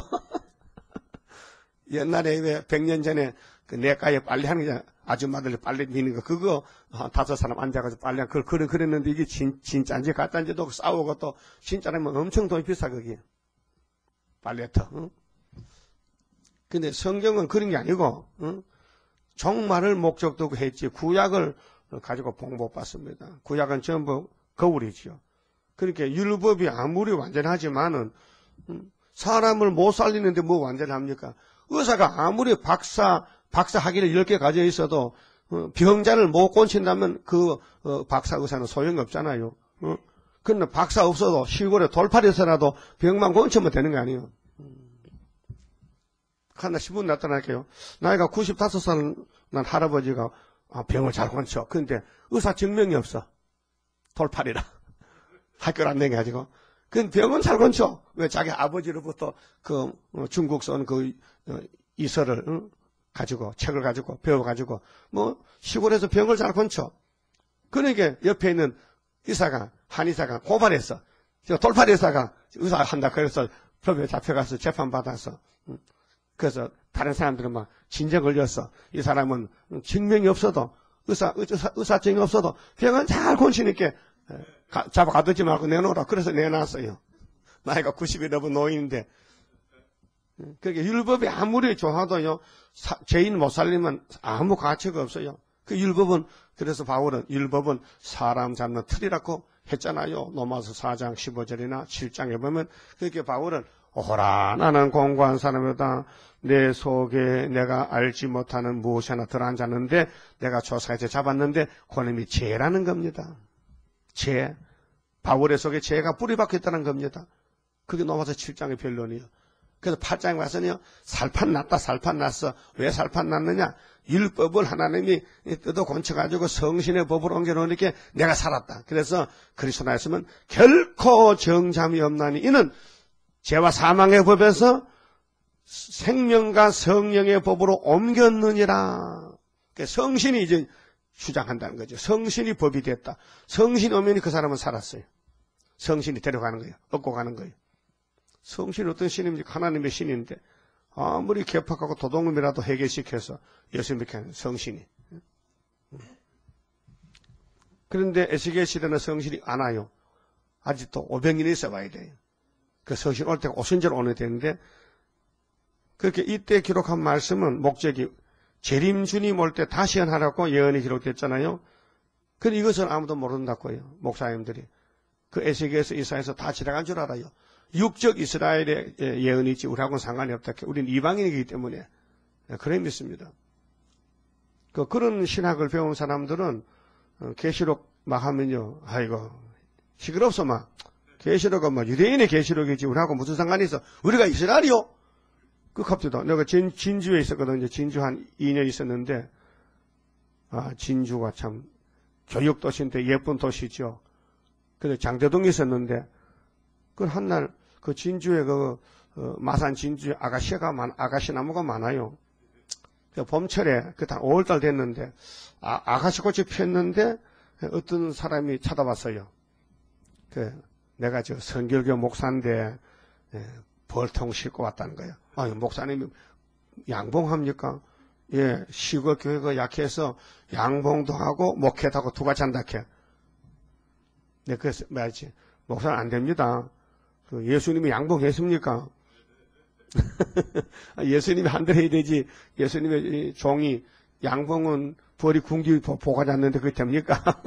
옛날에 왜 100년 전에 그 내과에 빨래하는 게 아줌마들 빨래 미는 거 그거 5사람 앉아가지고 빨래 그걸 그랬는데 이게 진짜인지 가짜인지도 싸우고 또 진짜라면 엄청 돈이 비싸 그게 빨래터. 근데 성경은 그런 게 아니고 종말을 목적도 했지 구약을 가지고 복 못 받습니다. 구약은 전부 거울이지요. 그렇게 율법이 아무리 완전하지만은 사람을 못 살리는데 뭐 완전히 합니까? 의사가 아무리 박사 학위를 10개 가져 있어도 병자를 못 고친다면 그 박사 의사는 소용이 없잖아요. 그런데 박사 없어도 시골에 돌팔에서라도 병만 고치면 되는 거 아니에요. 하나 신문 나타날게요. 나이가 95살 난 할아버지가 병을 잘 고쳐. 그런데 의사 증명이 없어. 돌팔이라. 학교를 안 다녀가지고. 그 병은 잘 고쳐. 왜 자기 아버지로부터 그 중국선 그 이서를 가지고 책을 가지고 배워가지고 뭐 시골에서 병을 잘 고쳐. 그러니까 옆에 있는 의사가 한의사가 고발했어. 돌팔이 의사가 의사 한다 그래서 법에 잡혀가서 재판 받았어. 그래서 다른 사람들은 막 진정 걸렸어. 이 사람은 증명이 없어도 의사증이 없어도 병은 잘 고치니까 잡아 가두지 말고 내놓으라. 그래서 내놨어요. 나이가 90이 넘은 노인인데. 그러니까 율법이 아무리 좋아도요, 죄인 못 살리면 아무 가치가 없어요. 그 율법은, 그래서 바울은 율법은 사람 잡는 틀이라고 했잖아요. 로마서 4장 15절이나 7장에 보면, 그렇게 바울은 오호라 나는 공고한 사람이다. 내 속에 내가 알지 못하는 무엇이 하나 들어앉았는데 내가 조사해서 잡았는데 그놈이 죄라는 겁니다. 죄. 바울의 속에 죄가 뿌리 박혔다는 겁니다. 그게 로마서 7장의 변론이에요. 그래서 8장에 와서는요, 살판 났어. 왜 살판 났느냐? 율법을 하나님이 뜯어 건쳐가지고 성신의 법으로 옮겨놓으니까 내가 살았다. 그래서 그리스도 안에서는 결코 정잠이 없나니 이는 죄와 사망의 법에서 생명과 성령의 법으로 옮겼느니라. 그러니까 성신이 이제 주장한다는 거죠. 성신이 법이 됐다. 성신이 오면 그 사람은 살았어요. 성신이 데려가는 거예요. 얻고 가는 거예요. 성신이 어떤 신입니까? 하나님의 신인데 아무리 개팍하고 도둑놈이라도 해결시켜서 예수 믿게 하는 성신이. 그런데 에스겔 시대는 성신이 안 와요. 아직도 500년이 있어봐야 돼요. 그 성신 올 때가 오순절 오는 되는데 그렇게 이때 기록한 말씀은 목적이 재림 주님 올 때 다시 하라고 예언이 기록됐잖아요. 근데 이것은 아무도 모른다고요. 목사님들이. 그 에스겔에서 이사에서 다 지나간 줄 알아요. 육적 이스라엘의 예언이지 우리하고는 상관이 없다. 우리는 이방인이기 때문에 그래 믿습니다. 그런 신학을 배운 사람들은 계시록 막 하면요. 아이고 시끄럽소 막. 계시록은 막 유대인의 계시록이지 우리하고 무슨 상관이 있어. 우리가 이스라엘이요. 그 갑자기 내가 진주에 있었거든요. 진주 한 2년 있었는데 진주가 참 교육도시인데 예쁜 도시죠. 그래서 장대동에 있었는데 그 한날 그 진주에 마산 진주에 아가씨 나무가 많아요. 봄철에 그 한 5월달 됐는데 아가씨꽃이 폈는데 어떤 사람이 찾아왔어요. 내가 저 선결교 목사인데 벌통 싣고 왔다는 거예요. 목사님이 양봉합니까? 예, 시골 교회가 약해서 양봉도 하고 목회도 하고 두 가지 한다 캐. 네, 그래서 말이지. 목사는 안 됩니다. 예수님이 양봉했습니까? 예수님이 한 대로 해야 되지. 예수님의 종이 양봉은 벌이 궁기 보가 잤는데 그게 됩니까?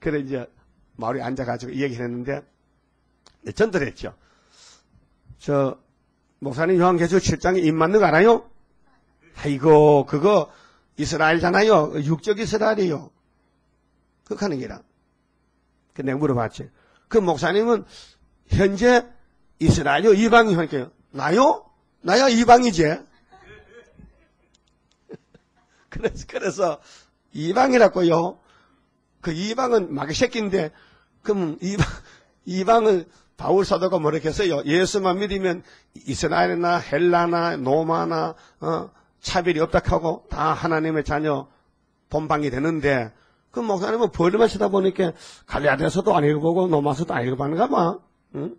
그래 이제 마을에 앉아가지고 얘기를 했는데 전달했죠. 목사님 요한계시록 7장에 입 맞는 거 알아요? 아이고 그거 이스라엘잖아요. 육적 이스라엘이요. 그렇게 하는 게라. 내가 물어봤지. 그 목사님은 현재 이스라엘이요? 이방이 하니까요. 나요? 나야 이방이지. 그래서 이방이라고요. 그 이방은 마귀 새끼인데 그럼 이방은 바울 사도가 뭐라 했어요? 예수만 믿으면 이스라엘이나 헬라나 로마나 차별이 없다 하고 다 하나님의 자녀 본방이 되는데 그 목사님은 벌만 치다 보니까 갈리아드에서도 안 읽어보고 로마서도 안 읽어봤는가 봐. 응?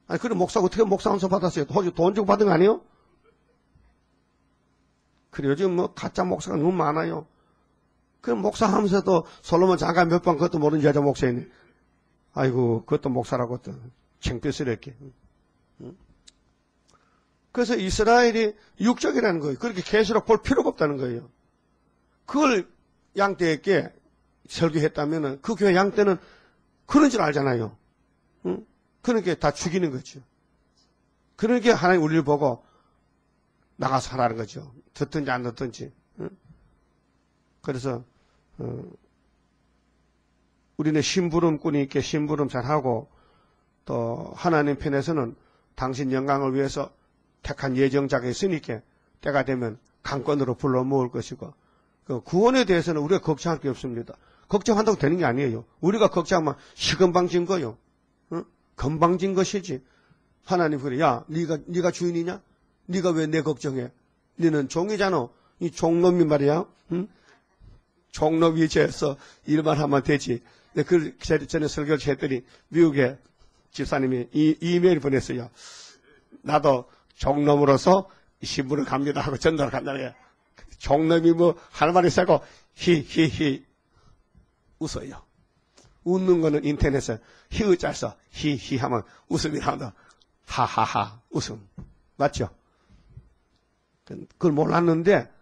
아니 그래 목사가 어떻게 목사 한수 받았어요? 호주 돈 주고 받은 거 아니에요? 그래 요즘 뭐 가짜 목사가 너무 많아요. 그 목사 하면서도 솔로몬 장가 몇 번 그것도 모르는 여자 목사이네. 아이고 그것도 목사라고 또 창피스럽게. 응? 그래서 이스라엘이 육적이라는 거예요. 그렇게 계시록 볼 필요가 없다는 거예요. 그걸 양떼에게 설교했다면은 그 교회 양떼는 그런 줄 알잖아요. 응? 그러니까 다 죽이는 거죠. 그러니까 하나님 우리를 보고 나가서 하라는 거죠. 듣든지 안 듣든지. 응? 그래서 우리는 심부름꾼이 있게 심부름 잘하고 또 하나님 편에서는 당신 영광을 위해서 택한 예정자가 있으니까 때가 되면 강권으로 불러 모을 것이고 그 구원에 대해서는 우리가 걱정할 게 없습니다. 걱정한다고 되는 게 아니에요. 우리가 걱정하면 시건방진 거요. 응? 건방진 것이지. 하나님 그래. 야, 네가 주인이냐? 네가 왜 내 걱정해? 너는 종이잖아. 이 종놈이 말이야. 응? 종놈 위치에서 일만 하면 되지. 그 전에 설교를 했더니 미국에 집사님이 이메일 보냈어요. 나도 종놈으로서 신부를 갑니다 하고 전달을 간다는 거야. 종놈이 뭐 할 말이 있고 히히히 웃어요. 웃는 거는 인터넷에 히읗 서 히히 하면 웃음이 나온다. 하하하 웃음. 맞죠? 그걸 몰랐는데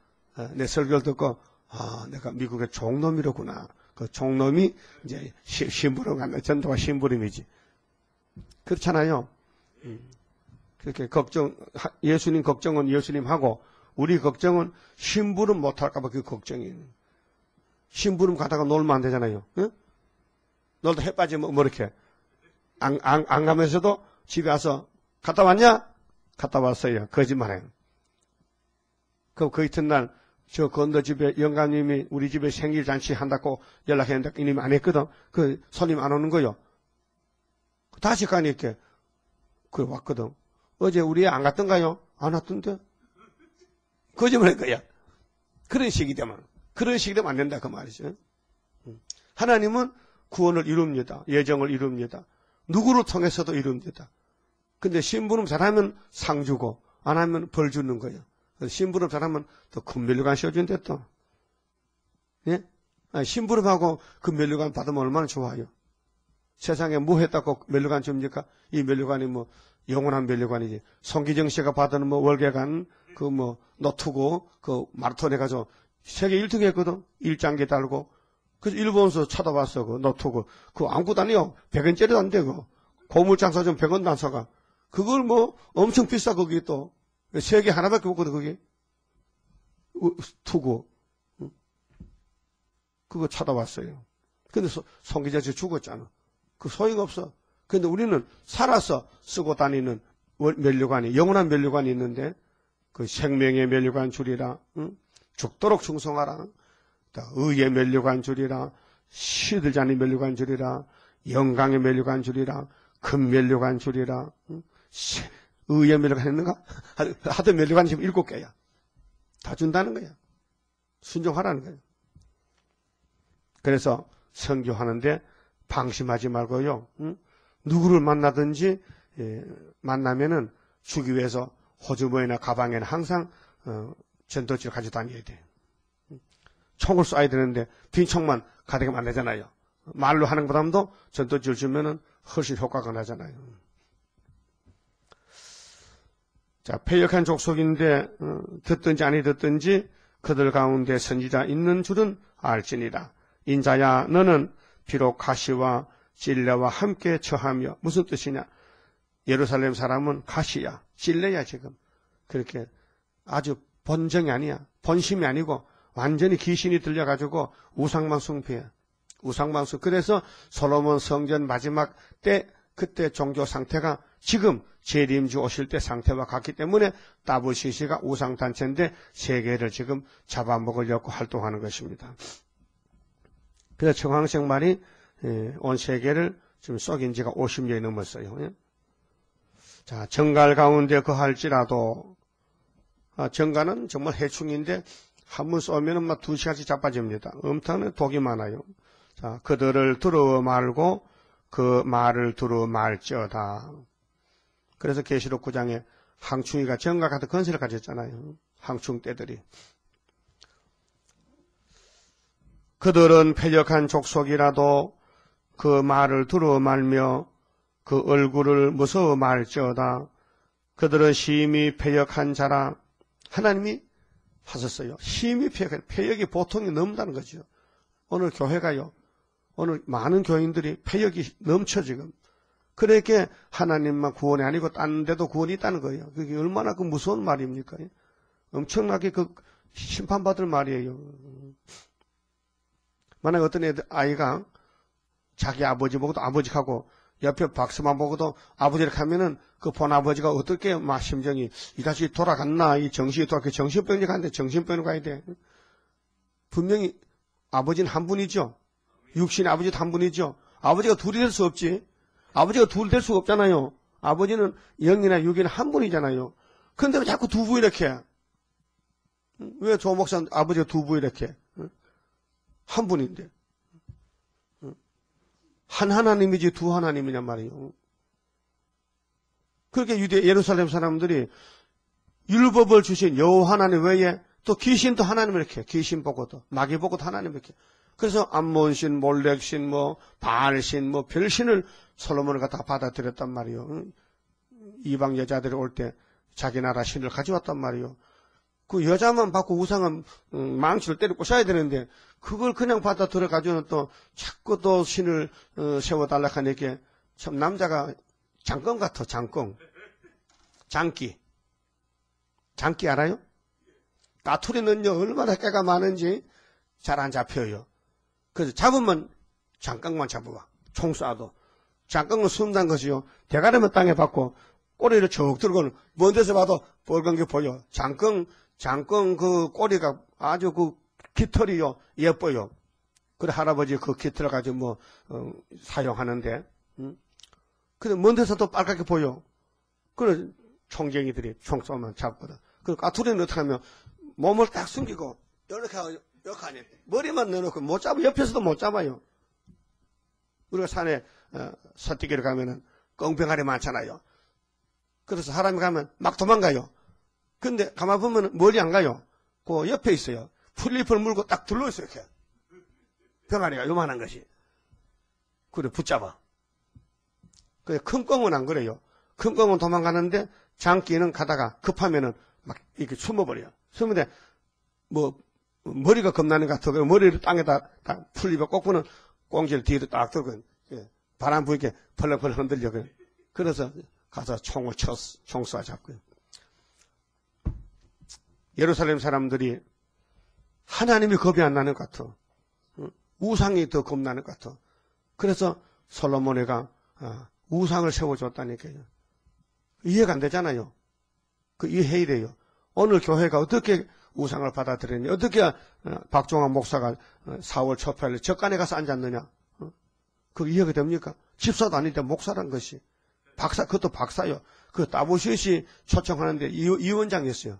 내 설교를 듣고 내가 미국의 종놈이로구나. 그 종놈이 이제 심부름 간다. 전도가 심부름이지. 그렇잖아요. 그렇게 예수님 걱정은 예수님하고 우리 걱정은 심부름 못할까봐 그 걱정이에요. 심부름 가다가 놀면 안 되잖아요. 응? 놀다 해 빠지면 뭐 이렇게 안 가면서도 집에 와서 갔다 왔냐? 갔다 왔어요. 거짓말해요. 그 이튿날 저 건너 집에 영감님이 우리 집에 생일 잔치 한다고 연락했는데 이님이 안 했거든. 그 손님 안 오는 거요. 다시 가니까 그래 왔거든. 어제 우리 애 안 갔던가요? 안 왔던데. 거짓말할 거야. 그런 식이 되면 안 된다 그 말이죠. 하나님은 구원을 이룹니다. 예정을 이룹니다. 누구를 통해서도 이룹니다. 근데 심부름 잘하면 상 주고 안 하면 벌 주는 거예요. 심부름 잘하면 또 큰 면류관 씌워준대 또. 예? 심부름하고 그 면류관 받으면 얼마나 좋아요. 세상에 뭐 했다고 면류관 줍니까? 이 면류관이 뭐 영원한 면류관이지. 송기정 씨가 받은 뭐 월계관 그 뭐 노트고 그 마라톤 해가지고 세계 1등 했거든. 1장기 달고. 그래서 일본에서 찾아봤어. 그 노트고. 그거 아무것도 아니요. 100원짜리도 안 되고. 고물장사 좀 100원도 안 사가. 그걸 뭐 엄청 비싸 거기 또. 세계 하나밖에 없거든 거기. 투고. 그거 찾아봤어요. 근데 송기정 씨 죽었잖아. 그 소용없어. 근데 우리는 살아서 쓰고 다니는 면류관이 영원한 면류관이 있는데 그 생명의 면류관 줄이라, 응? 죽도록 충성하라, 의의 면류관 줄이라, 시들지 않은 면류관 줄이라, 영광의 면류관 줄이라, 금 면류관 줄이라, 응? 의의 면류관 했는가? 하던 면류관이 지금 7개야. 다 준다는 거야. 순종하라는 거야. 그래서 선교하는데 방심하지 말고요. 응? 누구를 만나든지 만나면은 주기 위해서 호주머니나 가방에는 항상 전도지를 가지고 다녀야 돼요. 총을 쏴야 되는데 빈 총만 가득하면 안 되잖아요. 말로 하는 것보다도 전도지를 주면은 훨씬 효과가 나잖아요. 자, 패역한 족속인데 듣든지 아니 듣든지 그들 가운데 선지자 있는 줄은 알지니라. 인자야 너는 비록 가시와 찔레와 함께 처하며 무슨 뜻이냐? 예루살렘 사람은 가시야, 찔레야 지금. 그렇게 아주 본정이 아니야. 본심이 아니고 완전히 귀신이 들려가지고 우상만 숭배해. 우상만 숭배. 그래서 솔로몬 성전 마지막 때 그때 종교 상태가 지금 재림주 오실 때 상태와 같기 때문에 WCC가 우상단체인데 세계를 지금 잡아먹으려고 활동하는 것입니다. 그래서 청황색 말이 온 세계를 지금 썩인 지가 50년이 넘었어요. 자, 정갈 가운데 거할지라도, 정갈은 정말 해충인데, 한 번 쏘면은 막 2시간씩 자빠집니다. 엄청난 독이 많아요. 자, 그들을 두려워 말고, 그 말을 두려워 말지어다. 그래서 계시록 9장에 항충이가 정갈 같은 건설을 가졌잖아요. 항충 떼들이. 그들은 패역한 족속이라도 그 말을 두려워 말며 그 얼굴을 무서워 말지어다. 그들은 심히 패역한 자라. 하나님이 하셨어요. 심히 패역한, 패역이 보통이 넘다는 거죠. 오늘 교회가요. 오늘 많은 교인들이 패역이 넘쳐 지금. 그렇게 하나님만 구원이 아니고 딴 데도 구원이 있다는 거예요. 그게 얼마나 그 무서운 말입니까? 엄청나게 그 심판받을 말이에요. 만약에 어떤 아이가 자기 아버지 보고도 아버지하고 옆에 박스만 보고도 아버지를 하면은 그 본 아버지가 어떻게 막 심정이 이 자식이 돌아갔나, 이 정신이 돌아가, 정신병이 가는데 정신병으로 가야 돼. 분명히 아버지는 한 분이죠. 육신의 아버지도 한 분이죠. 아버지가 둘이 될 수 없지. 아버지가 둘이 될 수가 없잖아요. 아버지는 영이나 육이나 한 분이잖아요. 근데 왜 자꾸 두 부 이렇게 해? 왜 조 목사는 아버지가 두 부 이렇게 해? 한 분인데. 한 하나님이지 두 하나님이냔 말이에요. 그렇게 예루살렘 사람들이 율법을 주신 여호와 하나님 외에 또 귀신도 하나님을 이렇게 해. 귀신 보고도 마귀 보고도 하나님 이렇게 해. 그래서 암몬신, 몰렉신, 바알신, 별신을 솔로몬을 갖다가 받아들였단 말이에요. 이방 여자들이 올 때 자기 나라 신을 가져왔단 말이에요. 그 여자만 받고 우상은 망치를 때려 부셔야 되는데 그걸 그냥 받아들여 가지고는 또 자꾸 또 신을 세워달라 하니까 참 남자가 장검 같아. 장검. 장기 알아요? 까투리는요 얼마나 깨가 많은지 잘 안 잡혀요. 그래서 잡으면 장강만 잡아봐. 총 쏴도. 장강은 숨단 것이요. 대가리만 땅에 박고 꼬리를 쭉 들고는 먼 데서 봐도 빨간 게 보여. 장강 그 꼬리가 아주 그 깃털이요. 예뻐요. 그래 할아버지 그 깃털 가지고 사용하는데. 근데 먼 데서도 빨갛게 보여. 그래 총쟁이들이 총 쏘면 잡거든. 그 까투리는 어떻게 하면 몸을 딱 숨기고 이렇게 하고 이렇게 하네. 머리만 내놓고 못 잡아. 옆에서도 못 잡아요. 우리가 산에 서띠기를 가면은 꽁병아리 많잖아요. 그래서 사람이 가면 막 도망가요. 근데 가만 보면 멀리 안 가요. 그 옆에 있어요. 풀잎을 물고 딱 둘러있어요. 이렇게. 병아리가 요만한 것이. 그래 붙잡아. 그래 큰 꽁은 안 그래요. 큰 꽁은 도망가는데 장기는 가다가 급하면은 막 이렇게 숨어버려요. 숨는데 머리가 겁나는 것 같아. 머리를 땅에다 딱 풀잎에 꽂고는 꽁지를 뒤로 딱 들고 바람 부니까 펄럭펄럭 흔들려. 그래서 가서 총 쏴 잡고요. 예루살렘 사람들이 하나님이 겁이 안 나는 것 같아. 우상이 더 겁나는 것 같아. 그래서 솔로몬이가 우상을 세워줬다니까요. 이해가 안 되잖아요. 그 이해해야 돼요. 오늘 교회가 어떻게 우상을 받아들였냐. 어떻게 박종환 목사가 4월 초파일 적간에 가서 앉았느냐. 그거 이해가 됩니까? 집사도 아닌데 목사란 것이. 박사, 그것도 박사요. 그 따보시시 초청하는데 이원장이었어요.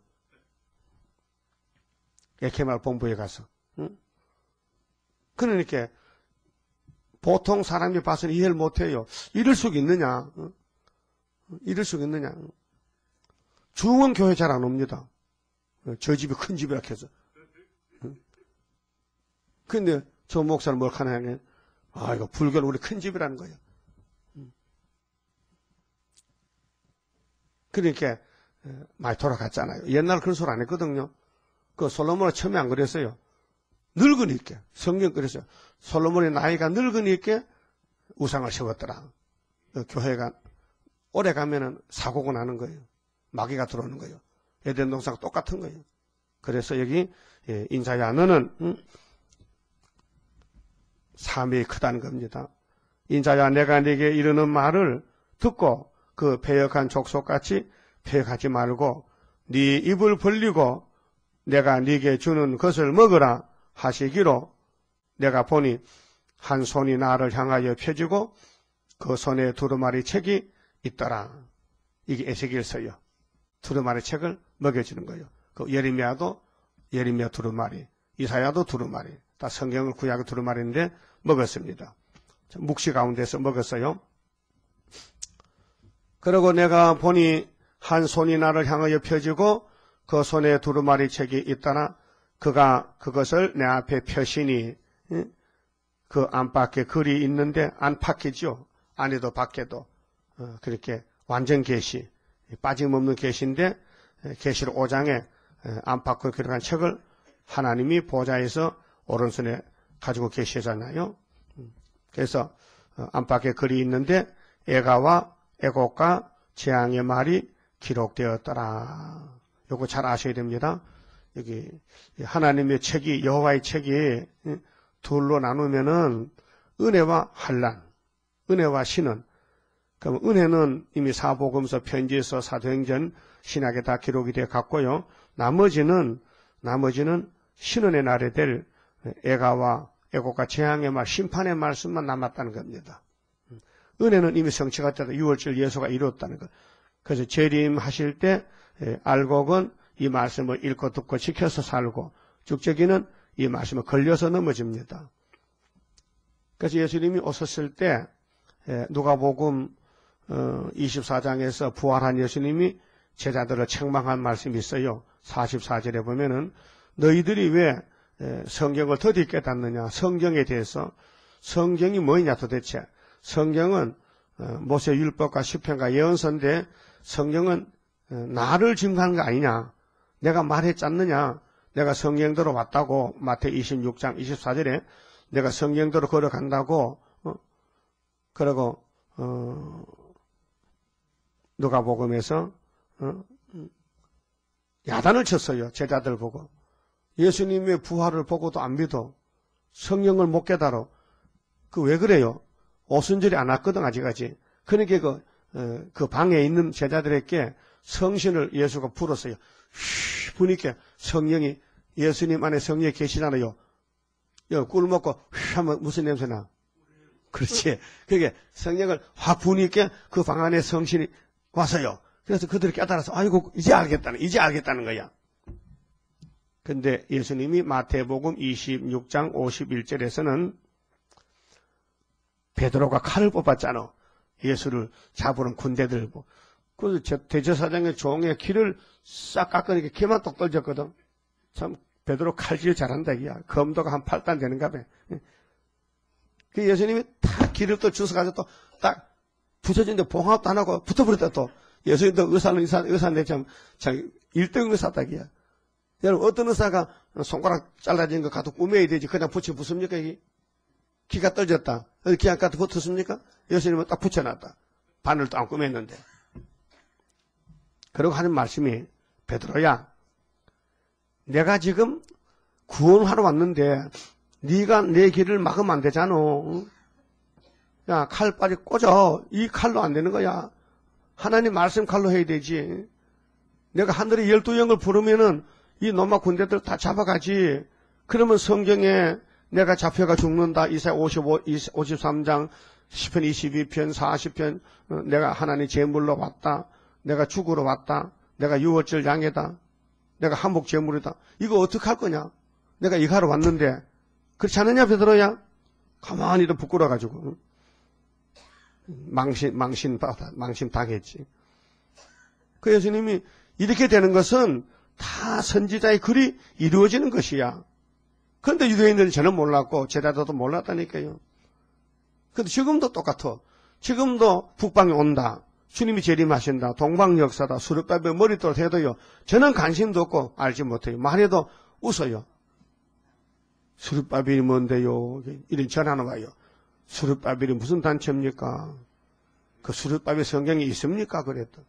에케말 본부에 가서. 그러니까 보통 사람이 봐서는 이해를 못해요. 이럴 수가 있느냐. 이럴 수가 있느냐. 중원 교회 잘 안 옵니다. 저 집이 큰 집이라 해서. 근데 저 목사는 뭘 하냐면 이거 불교는 우리 큰 집이라는 거예요. 그러니까 많이 돌아갔잖아요. 옛날 그런 소리 안 했거든요. 그 솔로몬은 처음에 안 그랬어요. 늙으니까 성경 그랬어요. 솔로몬의 나이가 늙으니까 우상을 세웠더라. 교회가 오래 가면은 사고가 나는 거예요. 마귀가 들어오는 거예요. 에덴 동산과 똑같은 거예요. 그래서 여기 인자야 너는 삶이 크다는 겁니다. 인자야 내가 네게 이르는 말을 듣고 그 패역한 족속같이 패역하지 말고 네 입을 벌리고 내가 네게 주는 것을 먹으라 하시기로 내가 보니 한 손이 나를 향하여 펴지고 그 손에 두루마리 책이 있더라. 이게 에스겔서요. 두루마리 책을 먹여주는 거예요. 그 예레미야 두루마리, 이사야도 두루마리, 다 성경을 구약의 두루마리인데 먹었습니다. 묵시 가운데서 먹었어요. 그리고 내가 보니 한 손이 나를 향하여 펴지고 그 손에 두루마리 책이 있더라. 그가 그것을 내 앞에 펴시니 그 안팎에 글이 있는데 안팎이죠. 안에도 밖에도 그렇게 완전 계시, 빠짐없는 계시인데 계시록 5장에 안팎으로 기록한 책을 하나님이 보좌에서 오른손에 가지고 계시잖아요. 그래서 안팎에 글이 있는데 애가와 애곡과 재앙의 말이 기록되었더라. 요거 잘 아셔야 됩니다. 여기 하나님의 책이, 여호와의 책이 둘로 나누면은 은혜와 환난, 은혜와 신은. 그럼 은혜는 이미 사복음서, 편지서, 사도행전, 신약에 다 기록이 되어 갔고요. 나머지는 신은의 날에 될 애가와 애곡과 재앙의 말, 심판의 말씀만 남았다는 겁니다. 은혜는 이미 성취가 되다. 6월절 예수가 이루었다는 것. 그래서 재림하실 때 알곡은 이 말씀을 읽고 듣고 지켜서 살고, 죽재기는 이 말씀에 걸려서 넘어집니다. 그래서 예수님이 오셨을 때 누가복음 24장에서 부활한 예수님이 제자들을 책망한 말씀이 있어요. 44절에 보면은 너희들이 왜 성경을 더디 깨닫느냐. 성경에 대해서. 성경이 뭐냐 도대체. 성경은 모세 율법과 시편과 예언서인데 성경은 나를 증거하는 거 아니냐. 내가 말했지 않느냐. 내가 성경대로 왔다고. 마태 26장 24절에 내가 성경대로 걸어간다고. 그러고 누가복음에서 야단을 쳤어요. 제자들 보고. 예수님의 부활을 보고도 안 믿어. 성경을 못 깨달아. 그 왜 그래요? 오순절이 안 왔거든 아직까지. 그러니까 그 방에 있는 제자들에게 성신을 예수가 불었어요. 보니까 성령이, 예수님 안에 성령이 계시잖아요. 꿀 먹고 휘 하면 무슨 냄새나? 그렇지. 그게 성령을 확 부니까 그 방 안에 성신이 왔어요. 그래서 그들이 깨달아서 아이고 이제 알겠다는 거야. 근데 예수님이 마태복음 26장 51절에서는 베드로가 칼을 뽑았잖아. 예수를 잡으러 군대들. 그래서 대제사장의 종의 키를 싹 깎으니까 키만 똑 떨어졌거든. 참 베드로 칼질 잘한다 이야. 검도가 한 8단 되는가 봐. 그 예수님이 다 기를 또 주워가지고 또 딱 붙여진데 봉합도 안 하고 붙어버렸다 또. 예수님도 의사인데 참 1등 의사딱이야. 여러분 어떤 의사가 손가락 잘라진 거 가도 꾸며야 되지. 그냥 붙여 붙습니까 이게? 기가 떨어졌다. 기 안 가도 붙었습니까? 예수님은 딱 붙여놨다. 바늘도 안 꾸몄는데. 그러고 하는 말씀이 베드로야 내가 지금 구원하러 왔는데 네가 내 길을 막으면 안 되잖아. 야, 칼 빨리 꽂아. 이 칼로 안 되는 거야. 하나님 말씀 칼로 해야 되지. 내가 하늘에 12영을 부르면은 이 노마 군대들 다 잡아가지. 그러면 성경에 내가 잡혀가 죽는다. 이사야 53장, 시편 22편, 40편 내가 하나님 제물로 왔다. 내가 죽으러 왔다. 내가 유월절 양이다. 내가 한복 제물이다. 이거 어떻게 할 거냐? 내가 이거 하러 왔는데 그렇지 않느냐 베드로야? 가만히 또 부끄러워가지고 망신 당했지. 그 예수님이 이렇게 되는 것은 다 선지자의 글이 이루어지는 것이야. 그런데 유대인들은 저는 몰랐고 제자들도 몰랐다니까요. 근데 지금도 똑같아. 지금도 북방에 온다. 주님이 재림하신다. 동방역사다. 수르바벨 머리도록 해도요. 저는 관심도 없고 알지 못해요. 말해도 웃어요. 수르바벨이 뭔데요? 이런 전화는 와요. 수르바벨이 무슨 단체입니까? 그 수르바벨 성경에 있습니까? 그랬다.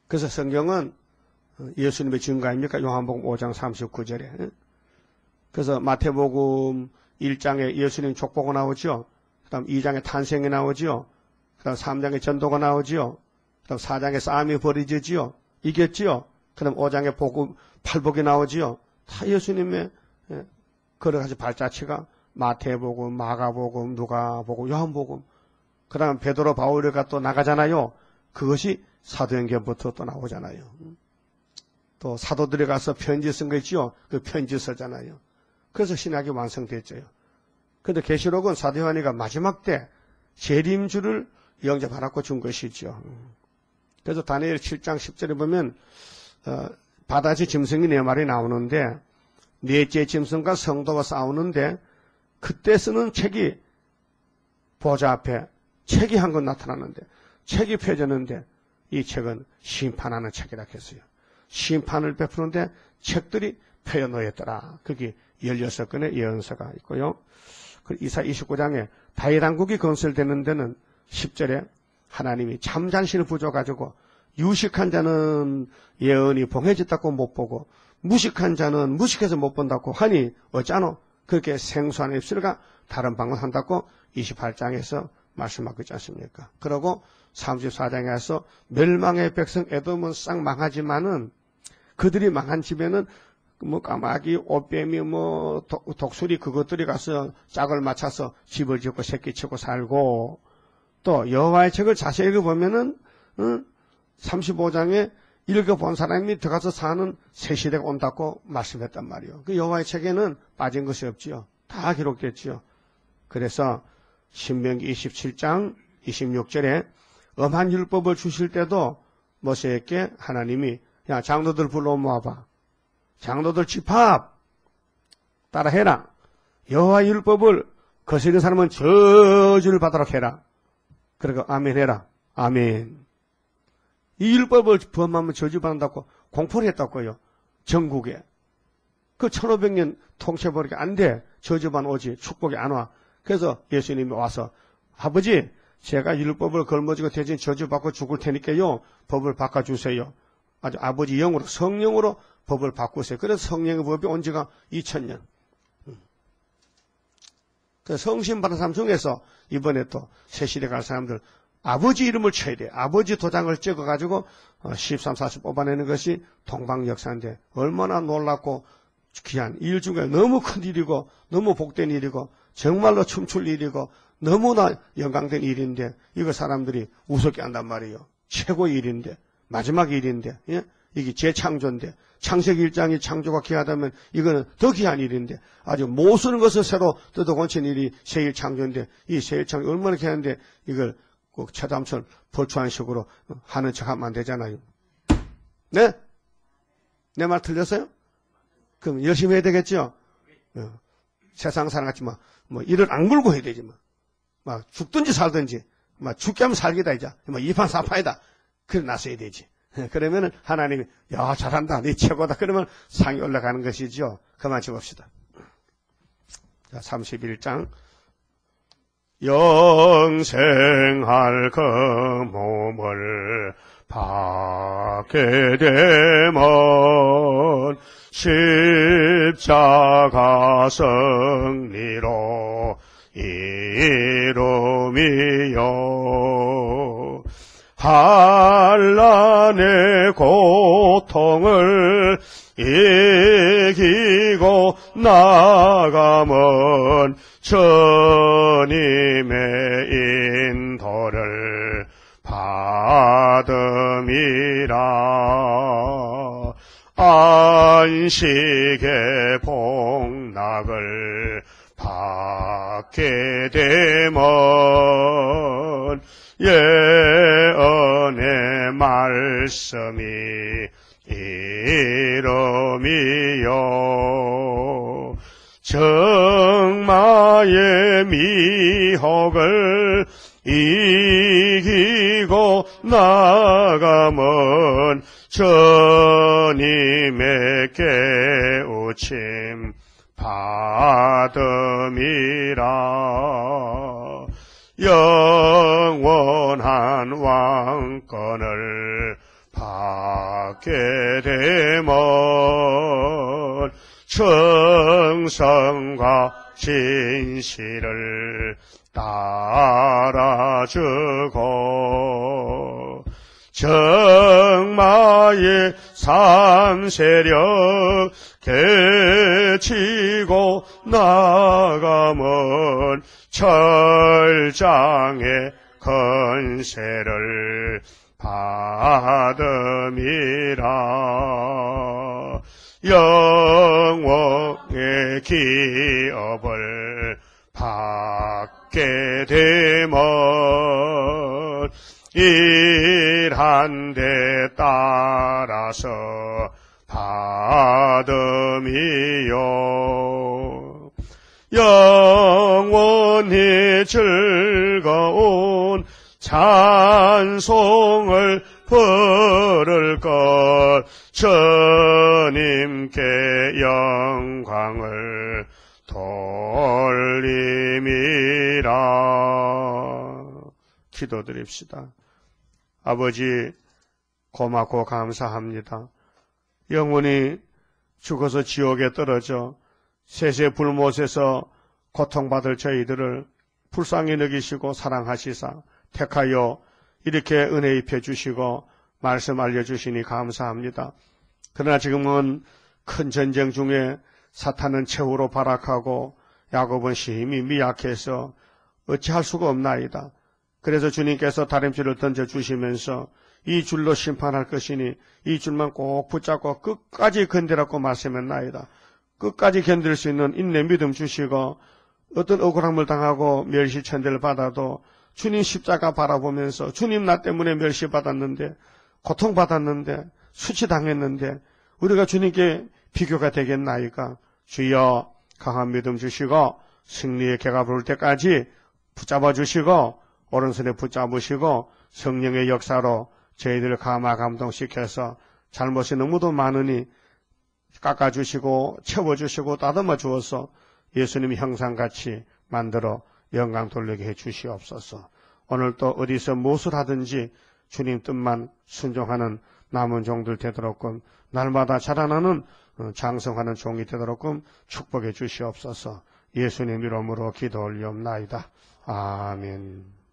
그래서 성경은 예수님의 증거 아닙니까? 요한복음 5장 39절에. 그래서 마태복음 1장에 예수님 족보가 나오죠. 그 다음 2장에 탄생이 나오죠. 그 다음 3장에 전도가 나오죠. 그 다음 4장에 싸움이 벌어지죠. 이겼죠. 그 다음 5장에 팔복이 나오죠. 다 예수님의 걸어가신 발자취가 마태복음, 마가복음, 누가복음, 요한복음. 그 다음 베드로 바울이가 또 나가잖아요. 그것이 사도행전부터 또 나오잖아요. 또 사도들이 가서 편지 쓴 거 있죠. 그 편지 쓰잖아요. 그래서 신학이 완성됐죠. 그런데 계시록은 사도 요한이가 마지막 때 재림주를 영접하라고 준 것이죠. 그래서 다니엘 7장 10절에 보면 바다지 짐승이 네 마리 나오는데 넷째 짐승과 성도가 싸우는데 그때 쓰는 책이 보좌 앞에 책이 한 권 나타나는데 책이 펴졌는데 이 책은 심판하는 책이라 했어요. 심판을 베푸는데 책들이 펴여 놓였더라. 거기 16건의 예언서가 있고요. 이사 29장에 다윗 왕국이 건설되는 데는 10절에 하나님이 잠잠신을 부어가지고 유식한 자는 예언이 봉해졌다고 못 보고 무식한 자는 무식해서 못 본다고 하니 어쩌노? 그렇게 생수한 입술과 다른 방언 한다고 28장에서 말씀하고 있지 않습니까? 그러고 34장에서 멸망의 백성 에돔은 싹 망하지만은 그들이 망한 집에는 뭐 까마귀, 옷뱀이, 뭐 독수리 그것들이 가서 짝을 맞춰서 집을 짓고 새끼 치고 살고 또 여호와의 책을 자세히 읽어보면은 35장에 읽어본 사람이 들어가서 사는 새 시대가 온다고 말씀했단 말이에요. 그 여호와의 책에는 빠진 것이 없지요. 다 기록됐지요. 그래서 신명기 27장 26절에 엄한 율법을 주실 때도 모세에게 하나님이 야 장로들 불러 모아봐. 장로들 집합 따라해라. 여호와의 율법을 거스르는 사람은 저주를 받도록 해라. 그러고 아멘 해라. 아멘. 이 율법을 범하면 저주받는다고 공포를 했다고요. 전국에. 그 1500년 통치해버리게 안 돼. 저주만 오지 축복이 안 와. 그래서 예수님이 와서 아버지 제가 율법을 걸머지고 대신 저주받고 죽을 테니까요. 법을 바꿔주세요. 아주 아버지 영으로 성령으로 법을 바꾸세요. 그래서 성령의 법이 온 지가 2000년. 그 성신 받은 사람 중에서 이번에 또 새시대 갈 사람들 아버지 이름을 쳐야 돼. 아버지 도장을 찍어가지고 13, 40 뽑아내는 것이 동방역사인데 얼마나 놀랍고 귀한 일 중에 너무 큰 일이고 너무 복된 일이고 정말로 춤출 일이고 너무나 영광된 일인데 이거 사람들이 우습게 한단 말이에요. 최고의 일인데 마지막 일인데 예? 이게 재창조인데 창세기 1장이 창조가 귀하다면 이거는 더 귀한 일인데 아주 못 쓰는 것을 새로 뜯어고친 일이 세일 창조인데 이 세일 창조 얼마나 귀한데 이걸 꼭 최담철 벌초한 식으로 하는 척하면 안 되잖아요. 네? 내 말 틀렸어요? 그럼 열심히 해야 되겠죠? 세상 사람 같지 뭐 이를 악물고 해야 되지 막 죽든지 살든지 막 죽게 하면 살기다 이제 뭐 2판 4판이다. 그래 나서야 되지. 그러면은 하나님이 야 잘한다 네 최고다 그러면 상이 올라가는 것이죠. 그만 쳐봅시다. 자 31장 영생할 그 몸을 받게 되면 십자가 승리로 이름이요 한란의 고통을 이기고 나가면 주님의 인도를 받음이라 안식의 복락을 받게 되면 예언의 말씀이 이름이요 정마의 미혹을 이기고 나가면 주님의 깨우침 받음이라 영원한 왕권을 받게 되면 충성과 진실을 따라주고 정마의 삼세력 개치고 나가면 철장의 건세를 받음이라 영원의 기업을 받게 되면 일한 데 따라서 받음이요 영원히 즐거운 찬송을 부를 것 주님께 영광을 돌림이라. 기도드립시다. 아버지, 고맙고 감사합니다. 영혼이 죽어서 지옥에 떨어져 세세 불못에서 고통받을 저희들을 불쌍히 여기시고 사랑하시사 택하여 이렇게 은혜 입혀 주시고 말씀 알려주시니 감사합니다. 그러나 지금은 큰 전쟁 중에 사탄은 최후로 발악하고 야곱은 심히 미약해서 어찌할 수가 없나이다. 그래서 주님께서 다림줄을 던져주시면서 이 줄로 심판할 것이니 이 줄만 꼭 붙잡고 끝까지 견디라고 말씀했나이다. 끝까지 견딜 수 있는 인내 믿음 주시고 어떤 억울함을 당하고 멸시천대를 받아도 주님 십자가 바라보면서 주님 나 때문에 멸시받았는데 고통받았는데 수치당했는데 우리가 주님께 비교가 되겠나이까. 주여 강한 믿음 주시고 승리의 개가 부를 때까지 붙잡아 주시고 오른손에 붙잡으시고 성령의 역사로 저희들을 감화 감동시켜서 잘못이 너무도 많으니 깎아주시고 채워주시고 다듬어 주어서 예수님 형상같이 만들어 영광 돌리게 해 주시옵소서. 오늘 또 어디서 무엇을 하든지 주님 뜻만 순종하는 남은 종들 되도록끔 날마다 자라나는 장성하는 종이 되도록끔 축복해 주시옵소서. 예수님 이름으로 기도 올리옵나이다. 아멘.